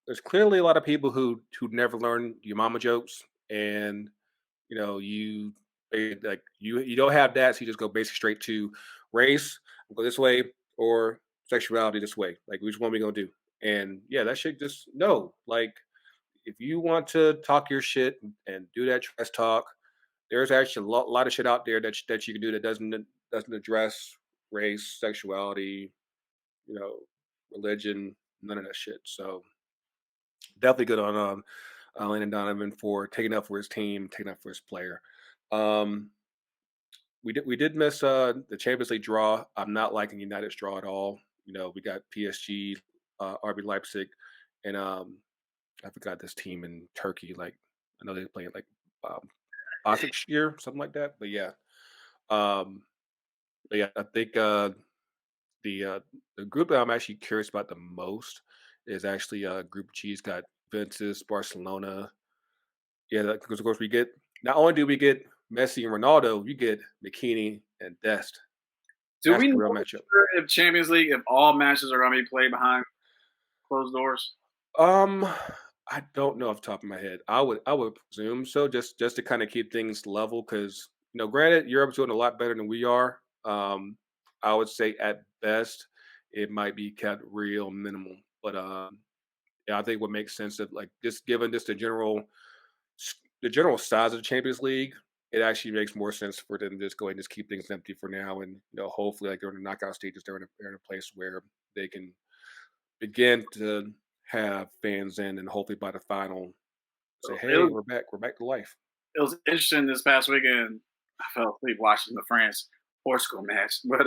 there's clearly a lot of people who never learn your mama jokes, and you don't have that, so you just go basically straight to race, go this way, or sexuality this way. Like, which one we gonna do? And yeah, that shit just no. Like, if you want to talk your shit and do that trash talk, there's actually a lot of shit out there that you can do that doesn't address race, sexuality, you know, religion, none of that shit. So definitely good on Landon Donovan for taking up for his team, taking up for his player. Um, we did miss the Champions League draw. I'm not liking United's draw at all. We got PSG, RB Leipzig, and I forgot this team in Turkey. Like, I know they're playing like um, Başakşehir, something like that. Um, but yeah, I think the uh, the group that I'm actually curious about the most is actually Group G's got Juventus, Barcelona. Yeah, because of course we get not only do we get Messi and Ronaldo, you get McKinney and Dest. Do That's we the know real for matchup. sure if Champions League, if all matches are going to be played behind closed doors? Um, I don't know off the top of my head. I would presume so, just to kind of keep things level, because granted, Europe's doing a lot better than we are. I would say at best it might be kept real minimal, but yeah, I think what makes sense that like just given just the general size of the Champions League, it actually makes more sense for them to just go ahead and just keep things empty for now, and hopefully like during the knockout stages, they're in a place where they can begin to have fans in, and hopefully by the final say, So "Hey, we're back to life." it was interesting this past weekend. I fell asleep watching the France Portugal match, but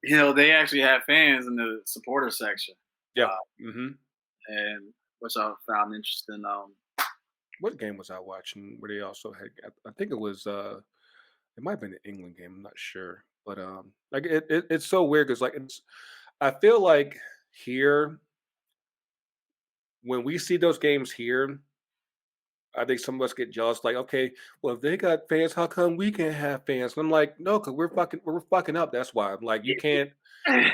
they actually had fans in the supporter section, Yeah. uh, hmm and which I found interesting. What game was I watching? Where they also had? I think it was. It might have been an England game. I'm not sure, but like it's so weird because like it's. I feel like here when we see those games here, I think some of us get jealous. Like, okay, well, if they got fans, how come we can't have fans? And I'm like, no, because we're fucking up. That's why. I'm like, you can't. Like,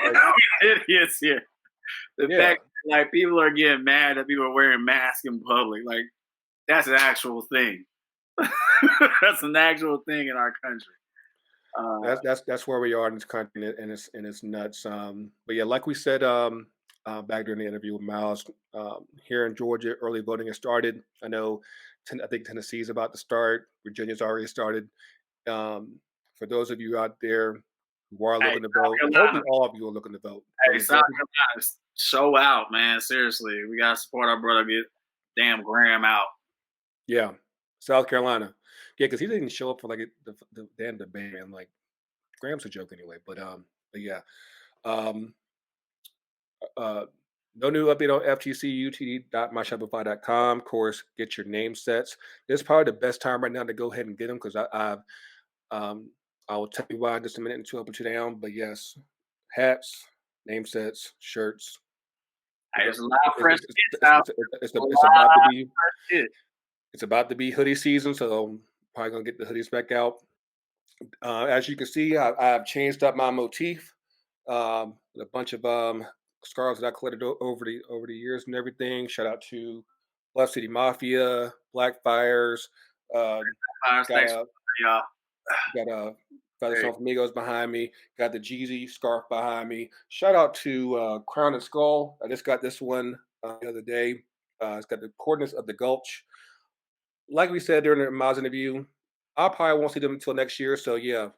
Idiots here. The yeah, fact that, like, people are getting mad that people are wearing masks in public, like that's an actual thing. That's an actual thing in our country. that's where we are in this country, and it's nuts. But yeah, like we said, back during the interview with Miles, here in Georgia, early voting has started. I know, I think Tennessee's about to start. Virginia's already started. For those of you out there who are Hey, looking to South vote, Carolina. hopefully all of you are looking to vote. Hey, South Carolina, show out, man. Seriously, we gotta support our brother. Get damn Graham out. Yeah, South Carolina. Yeah, because he didn't show up for like the damn debate, man. Like, Graham's a joke anyway. But yeah. Um, Uh, no new update on FTC, UTD.myshopify.com. Of course, get your name sets. This is probably the best time right now to go ahead and get them because um, I will tell you why in just a minute and two up and two down. But yes, hats, name sets, shirts. Hey, It's, there's a lot of fresh it's, it's, kids it's, out. it's, it's, A it's about to lot of be fresh kids. it's about to be hoodie season, so I'm probably gonna get the hoodies back out. As you can see, I've changed up my motif. A bunch of scarves that I collected over the years and everything. Shout out to Bluff City Mafia, Black Fires. Uh, got Thanks, a y'all. got a Feathers Hey, on Flamingos behind me. Got the Jeezy scarf behind me. Shout out to Crown and Skull. I just got this one the other day. It's got the coordinates of the Gulch. Like we said during the Miles interview, I probably won't see them until next year. So yeah,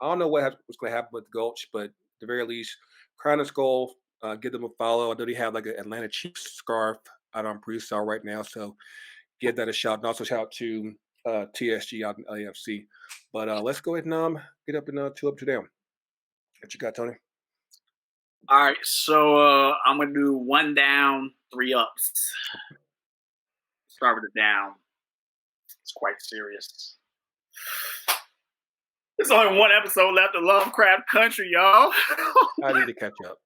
I don't know what's going to happen with Gulch, but at the very least, Crown and Skull, give them a follow. I know they have like an Atlanta Chiefs scarf out on pre-sale right now. So give that a shout. And also shout out to TSG out in LAFC. But let's go ahead and get up and two up to them. What you got, Tony? All right, so I'm gonna do 1 down, 3 ups. Start with the down. It's quite serious. There's only 1 episode left of Lovecraft Country, y'all. I need to catch up.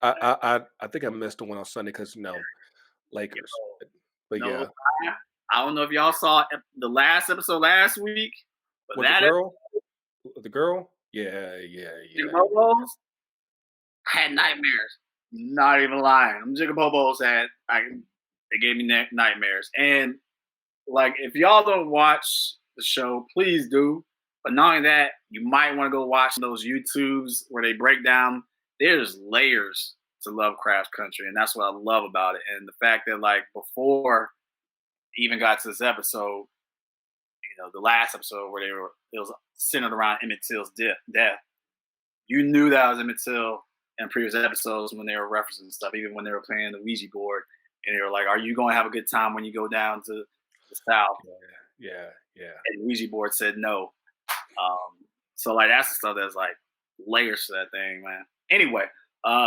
I think I missed the one on Sunday because Lakers. But No, yeah, I don't know if y'all saw the last episode last week. But with that the girl, yeah. Jigabobos had nightmares. Not even lying. Them Jigabobos they gave me nightmares. And like, if y'all don't watch the show, please do. But not only that, you might want to go watch those YouTubes where they break down. There's layers to Lovecraft Country, and that's what I love about it. And the fact that, like, before even got to this episode, the last episode where it was centered around Emmett Till's death. You knew that was Emmett Till in previous episodes when they were referencing stuff, even when they were playing the Ouija board, and they were like, "Are you going to have a good time when you go down to the South?" Yeah. And the Ouija board said no. So like, that's the stuff that's like layers to that thing, man. Anyway,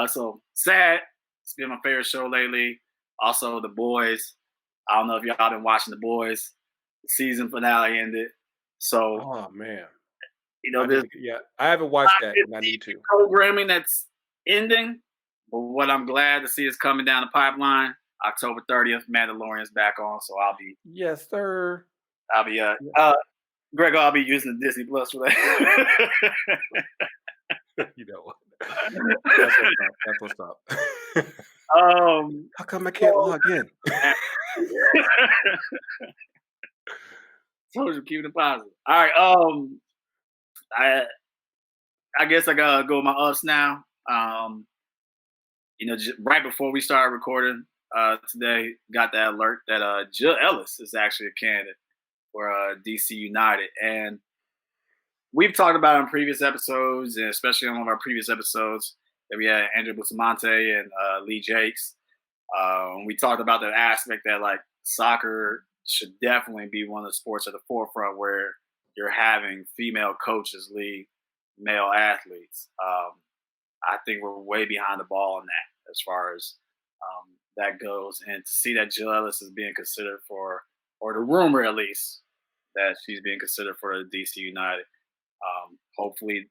so sad. It's been my favorite show lately. Also, The Boys. I don't know if y'all been watching The Boys. The season finale ended. So, oh man, I haven't watched that, and I need to. Programming that's ending, but what I'm glad to see is coming down the pipeline. October 30th, Mandalorian's back on, so I'll be. Yes, sir. I'll be Greg, I'll be using the Disney Plus for that. You know what? That's what's up. How come I can't log in? Told you, keep it positive. All right. I guess I gotta go with my ups now. Right before we started recording today, got that alert that Jill Ellis is actually a candidate for DC United, and we've talked about it in previous episodes, and especially on one of our previous episodes that we had Andrew Bustamante and Lee Jakes. We talked about the aspect that, like, soccer should definitely be one of the sports at the forefront where you're having female coaches lead male athletes. I think we're way behind the ball on that as far as that goes. And to see that Jill Ellis is being considered for, or the rumor at least, that she's being considered for the DC United. Hopefully,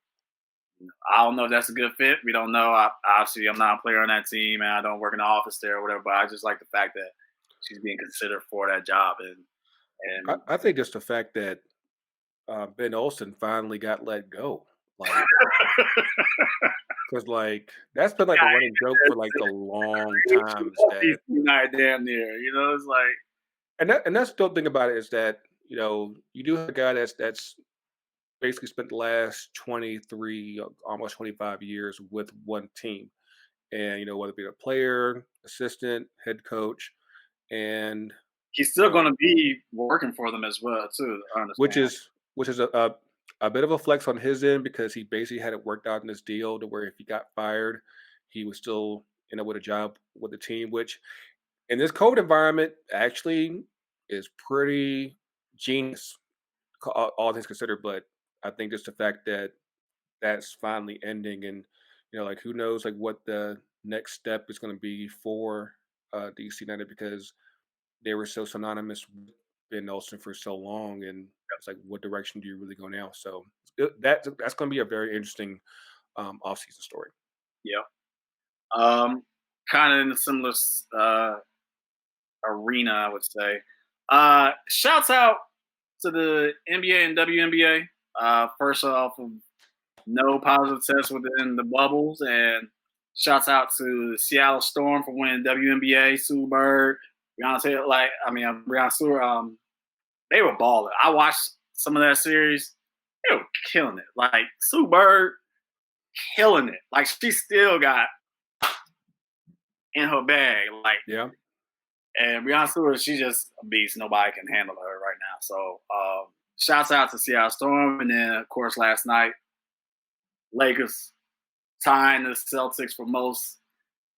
I don't know if that's a good fit. We don't know. Obviously, I'm not a player on that team, and I don't work in the office there or whatever, but I just like the fact that she's being considered for that job. And I think just the fact that Ben Olsen finally got let go. Because, that's been, a running joke for, a long time. United damn near, it's like. And that's the dope thing about it is that, you do have a guy that's basically spent the last 23, almost 25 years with one team. And, whether it be a player, assistant, head coach, and he's still going to be working for them as well, too. Which is a bit of a flex on his end, because he basically had it worked out in this deal to where if he got fired, he was still, with a job with the team, which in this COVID environment actually is pretty genius, all things considered. But I think just the fact that that's finally ending, and who knows what the next step is going to be for DC United, because they were so synonymous with Ben Olsen for so long, and it's like, what direction do you really go now? So that's going to be a very interesting offseason story. Yeah. Kind of in a similar arena, I would say. Shouts out to the NBA and WNBA. First off, no positive tests within the bubbles, and shouts out to the Seattle Storm for winning WNBA. Sue Bird, Breanna Stewart, they were balling. I watched some of that series. They were killing it. Sue Bird, killing it. She still got in her bag. Yeah. And Breanna Stewart, she's just a beast. Nobody can handle her right now. So, shouts out to Seattle Storm. And then, of course, last night, Lakers tying the Celtics for most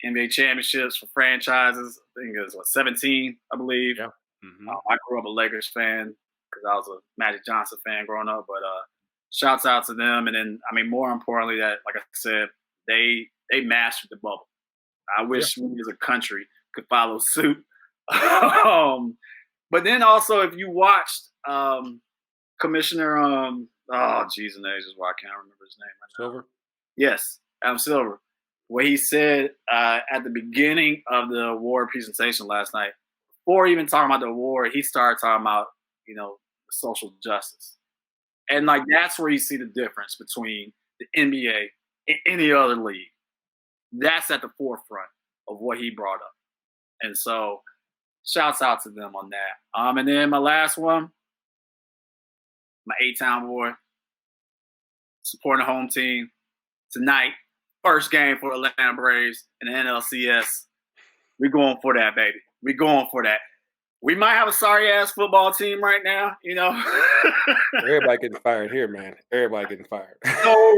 NBA championships for franchises. I think it was 17, I believe. Yeah. Mm-hmm. I grew up a Lakers fan because I was a Magic Johnson fan growing up. But shouts out to them. And then, I mean, more importantly, that, like I said, they mastered the bubble. I wish we as a country could follow suit. But then also, if you watched Commissioner, geez, and just why I can't remember his name right now. Silver? Yes, Adam Silver. What he said at the beginning of the award presentation last night, before even talking about the award, he started talking about, social justice. And, like, that's where you see the difference between the NBA and any other league. That's at the forefront of what he brought up. And so, shouts out to them on that. And then my last one, my A-Town boy, supporting the home team tonight. First game for Atlanta Braves in the NLCS. We're going for that, baby. We're going for that. We might have a sorry-ass football team right now, Everybody getting fired here, man. Everybody getting fired. So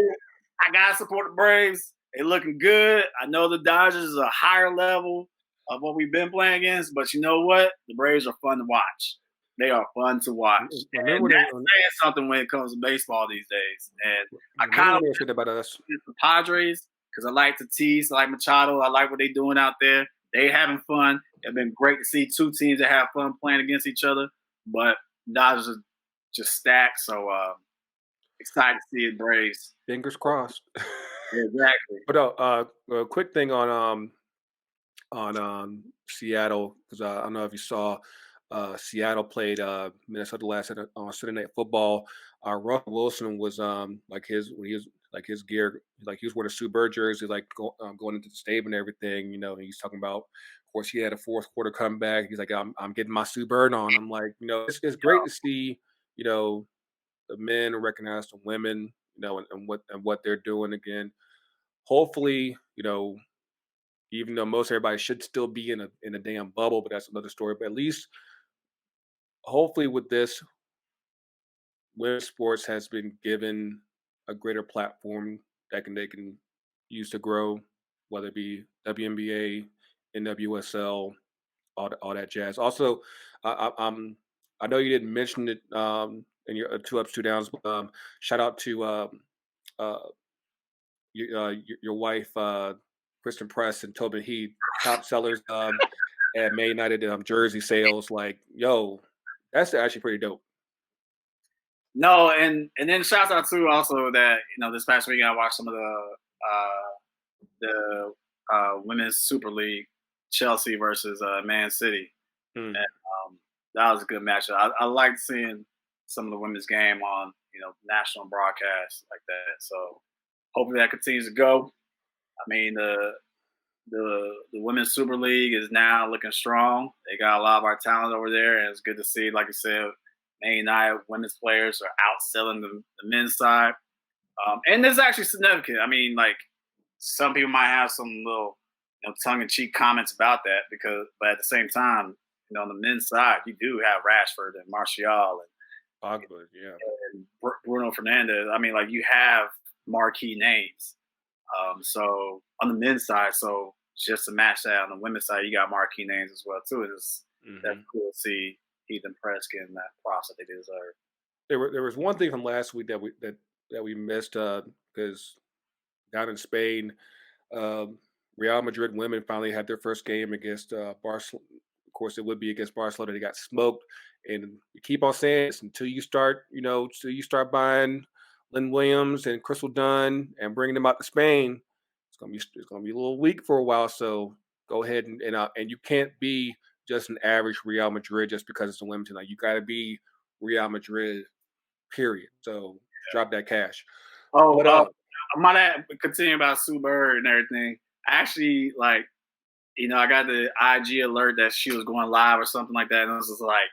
I got to support the Braves. They're looking good. I know the Dodgers is a higher level of what we've been playing against, but you know what? The Braves are fun to watch. They are fun to watch. And that's saying something when it comes to baseball these days. And I kind of wish about us. The Padres, because I like Tatis, I like Machado, I like what they're doing out there. They having fun. It's been great to see two teams that have fun playing against each other. But Dodgers are just stacked. So excited to see it, Braves. Fingers crossed. Exactly. But a quick thing on Seattle, because I don't know if you saw Seattle played Minnesota last night on Sunday Night Football. Russell Wilson was his gear, like he was wearing a Sue Bird jersey, like going into the stadium and everything, and he's talking about, of course, he had a fourth quarter comeback. He's like, I'm getting my Sue Bird on. I'm like, it's great to see, the men recognize the women, and what they're doing again. Hopefully, even though most everybody should still be in a damn bubble, but that's another story. But at least, hopefully, with this, women's sports has been given a greater platform that they can use to grow, whether it be WNBA, NWSL, all that jazz. Also, I know you didn't mention it in your two ups, two downs. But, shout out to your wife, Kristen Press and Tobin Heath, top sellers at May United jersey sales. Like, yo, that's actually pretty dope. No, and then shouts out to also that this past weekend I watched some of the women's Super League, Chelsea versus Man City, and that was a good matchup. I liked seeing some of the women's game on national broadcasts like that. So hopefully that continues to go. I mean the women's Super League is now looking strong. They got a lot of our talent over there, and it's good to see, like you said, Man United women's players are outselling the men's side. And this is actually significant. I mean, like, some people might have some little tongue-in-cheek comments about that but at the same time, on the men's side, you do have Rashford and Martial and Pogba, and Bruno Fernandes. I mean, like, you have marquee names. So on the men's side, so just to match that on the women's side, you got marquee names as well too. It's that's cool to see Heath and Press getting that props that they deserve. There was one thing from last week that we missed because down in Spain, Real Madrid women finally had their first game against Barcelona. Of course, it would be against Barcelona. They got smoked, and we keep on saying this until you start buying Lynn Williams and Crystal Dunn and bringing them out to Spain. It's gonna be a little weak for a while. So go ahead and you can't be just an average Real Madrid just because it's a women's team. Like, you got to be Real Madrid, period. So drop that cash. Oh, but I might continue about Sue Bird and everything. Actually, like, I got the IG alert that she was going live or something like that, and it was just like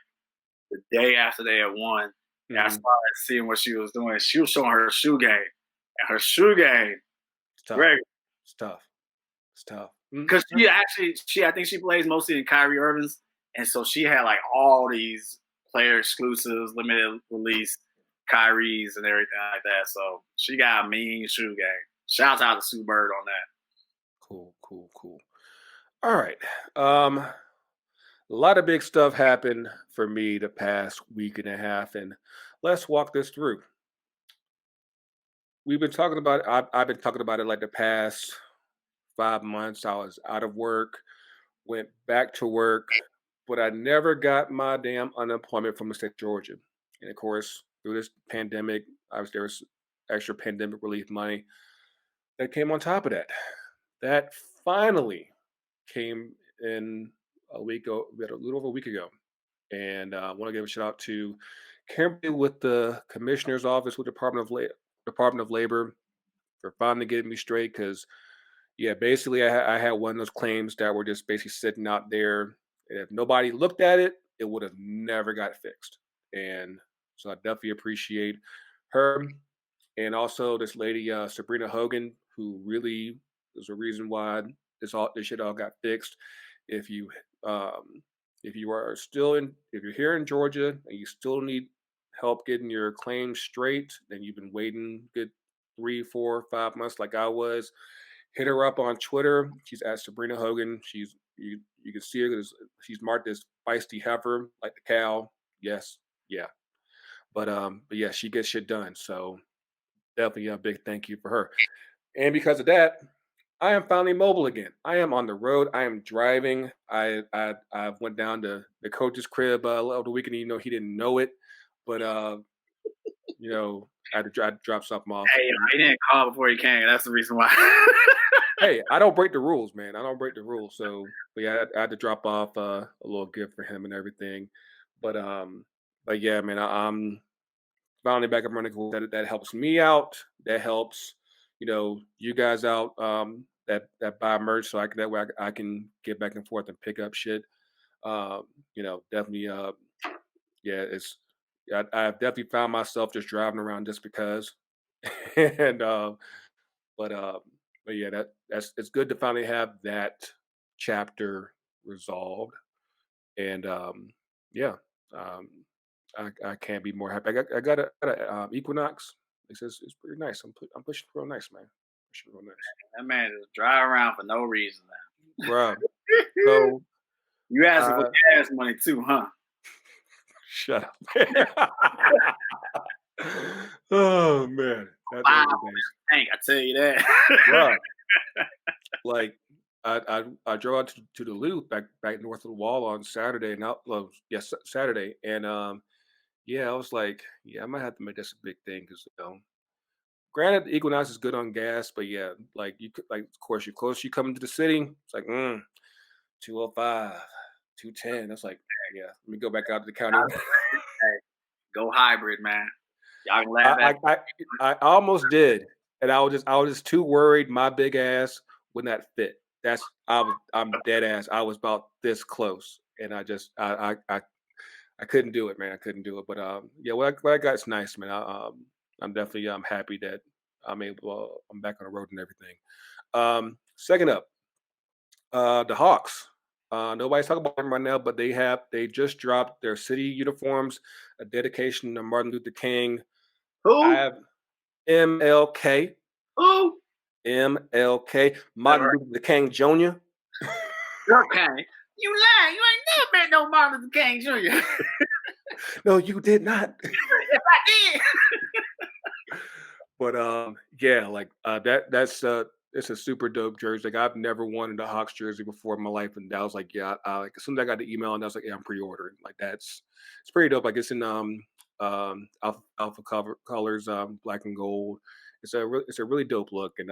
the day after they had won. And I started seeing what she was doing. She was showing her shoe game, and her shoe game, it's tough. It's tough. Because I think she plays mostly in Kyrie Irving's, and so she had like all these player exclusives, limited release Kyrie's and everything like that. So she got a mean shoe game. Shouts out to Sue Bird on that. Cool. All right. A lot of big stuff happened for me the past week and a half, and let's walk this through. We've been talking about I've been talking about it like the past 5 months. I was out of work, went back to work, but I never got my damn unemployment from the state of Georgia. And of course, through this pandemic, obviously there was extra pandemic relief money that came on top of that. That finally came in a little over a week ago. And I want to give a shout out to Kimberly with the Commissioner's Office with Department of Labor for finally getting me straight. Because yeah, basically I had one of those claims that were just basically sitting out there. And if nobody looked at it, it would have never got fixed. And so I definitely appreciate her, and also this lady Sabrina Hogan, who really is a reason why this shit all got fixed. If you um, if you are still in if you're here in Georgia and you still need help getting your claims straight, then you've been waiting good 3, 4, 5 months like I was. Hit her up on Twitter. She's at Sabrina Hogan. You can see her because she's marked as feisty heifer like the cow. Yes, yeah. But yeah, she gets shit done. So definitely a big thank you for her. And because of that, I am finally mobile again. I am on the road. I am driving. I went down to the coach's crib over the weekend. He didn't know it, but I had to drop something off. Hey, he didn't call before he came. That's the reason why. Hey, I don't break the rules, man. I don't break the rules. So, but yeah, I had to drop off a little gift for him and everything. But yeah, man, I'm finally back up running. That helps me out. That helps, you guys out. That buy merch, so that way I can get back and forth and pick up shit. Definitely. Yeah, I've definitely found myself just driving around just because, and but uh, but yeah, that's it's good to finally have that chapter resolved, and yeah, um, I can't be more happy. I got a Equinox. It's pretty nice. I'm pushing real nice, man. Pushing real nice, That man just drive around for no reason now. bro. So You asking for gas money too, huh? shut up. Oh man, that's Wow, days. Hank, I tell you that. Bro, like I drove out to the loop back north of the wall on Saturday, and yes, Saturday, and yeah, I was like, yeah, I might have to make this a big thing because granted, the Equinox is good on gas, but yeah, like you could, like, of course, you're close, you come into the city, it's like 205, 210. That's like, yeah, let me go back out to the county. Hey, go hybrid, man. Y'all can laugh I, at I I almost did, and I was just too worried my big ass would not fit. I'm dead ass. I was about this close, and I couldn't do it, man. I couldn't do it. But yeah, what I got is nice, man. I'm definitely happy that I'm back on the road and everything. Second up, the Hawks. Nobody's talking about them right now, but they just dropped their city uniforms, a dedication to Martin Luther King. I who? have MLK, Who? MLK, Martin Luther King Jr. Okay. You lying. You ain't never met no Martin Luther King Jr. No, you did not. Yes, I did. But yeah, like that's it's a super dope jersey. Like I've never wanted a Hawks jersey before in my life, and I was like, yeah, like as soon as I got the email, and I was like, yeah, I'm pre-ordering. Like it's pretty dope. Like it's in alpha cover colors, black and gold. It's a really dope look, and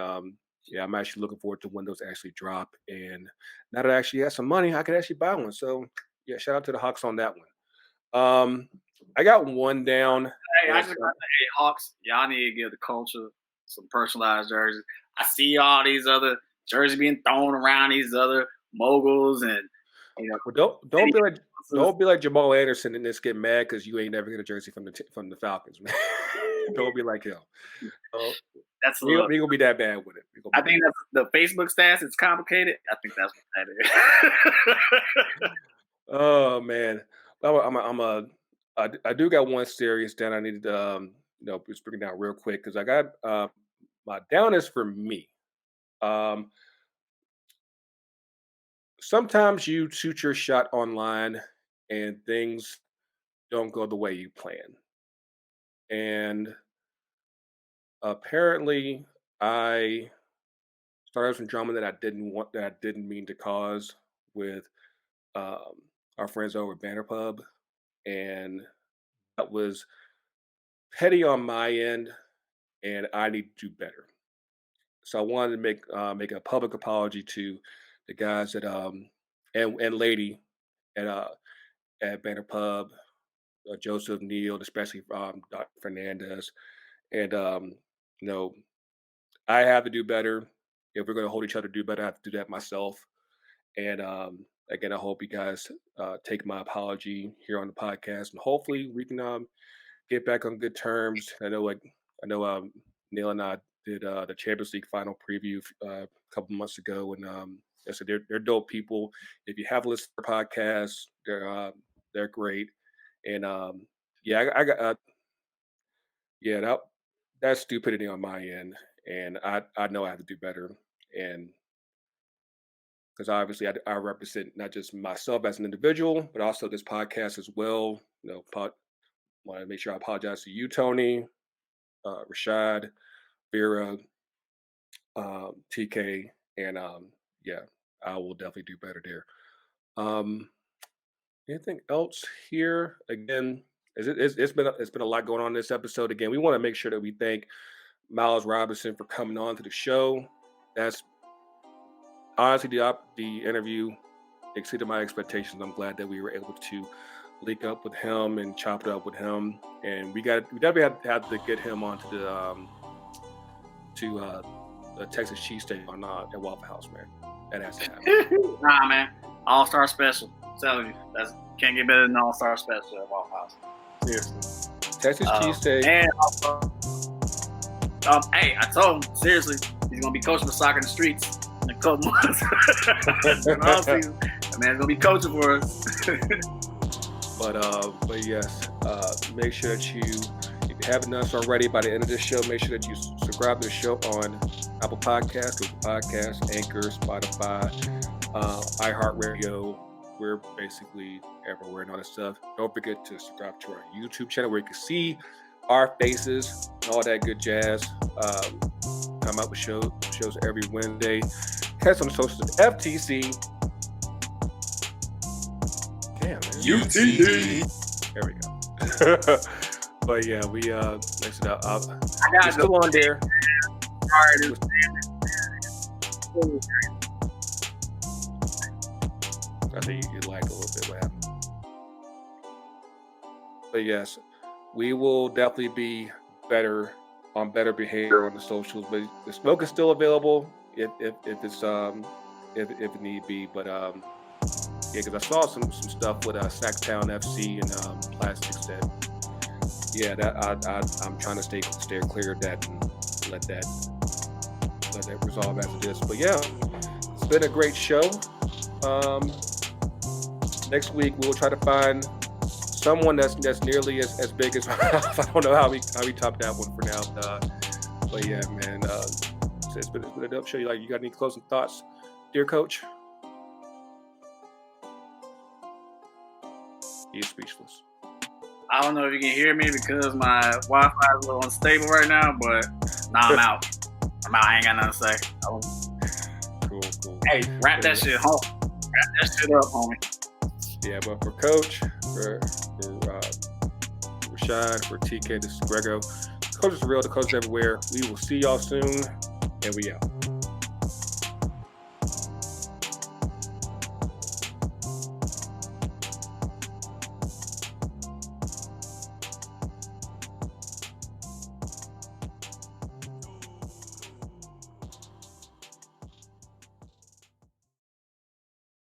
yeah, I'm actually looking forward to when those actually drop. And now that I actually have some money, I could actually buy one. So yeah, shout out to the Hawks on that one. I got one down. Hey, I just got to say, Hawks, y'all need to give the culture some personalized jerseys. I see all these other jerseys being thrown around, these other moguls, and Well, don't be like Jamal Anderson and just get mad because you ain't never get a jersey from the Falcons, man. Don't be like him. that's We gonna be that bad with it. I think that's the Facebook stats. It's complicated. I think that's what that is. Oh man, I do got one serious down. I needed to just bring it down real quick because I got my down is for me. Um, sometimes you shoot your shot online and things don't go the way you plan. And apparently, I started some drama that I didn't mean to cause with um, our friends over at Banter Pub, and that was petty on my end, and I need to do better. So I wanted to make a public apology to the guys and lady at at Banner Pub, Joseph Neal, especially Dr. Fernandez, and you know I have to do better. If we're going to hold each other to do better, I have to do that myself. And again, I hope you guys take my apology here on the podcast, and hopefully we can get back on good terms. I know Neil and I did the Champions League final preview a couple months ago, and I said they're dope people. If you have listened to their podcasts, they're great. And yeah, I got yeah that's stupidity on my end, and I know I have to do better. And because obviously I represent not just myself as an individual, but also this podcast as well. Want to make sure I apologize to you, Tony, Rashad, Vera, TK, and yeah, I will definitely do better there. Um, Anything else here? Again, it's been a lot going on in this episode. Again, we want to make sure that we thank Miles Robinson for coming on to the show. That's honestly the interview exceeded my expectations. I'm glad that we were able to link up with him and chop it up with him, and we definitely have to get him onto the Texas cheesesteak on at Waffle House, man. That has to happen. Nah, man, All-Star Special. I'm telling you, can't get better than All-Star Special at Waffle House. Seriously, Texas cheesesteak. And also, hey, I told him seriously, he's gonna be coaching for soccer in the streets in a couple months. In all season, that man's gonna be coaching for us. But yes, make sure that if you haven't done so already, by the end of this show, make sure that you subscribe to the show on Apple Podcasts, Google Podcasts, Anchor, Spotify, iHeartRadio. We're basically everywhere and all that stuff. Don't forget to subscribe to our YouTube channel where you can see our faces and all that good jazz. Come out with shows every Wednesday. Catch on the socials at FTC. Damn, man. UTD. There we go. But yeah, we mixed it up. We're still on there. I think you like a little bit what happened. But yes, we will definitely be better behavior on the socials. But the smoke is still available if it need be. But yeah, because I saw some stuff with Sacktown FC and plastics that I'm trying to stay clear of that and let that resolve after this. But yeah, it's been a great show. Next week we'll try to find someone that's nearly as big as Ralph. I don't know how we top that one for now. But yeah, man, it's been a dope show. You got any closing thoughts, dear coach? He's speechless. I don't know if you can hear me because my Wi-Fi is a little unstable right now, but I'm out. I ain't got nothing to say. Cool. Hey, wrap that shit home. Wrap that shit up, homie. Yeah, but for Coach, for Rashad, for TK, this is Grego. Coach is real, the coach is everywhere. We will see y'all soon, and we out.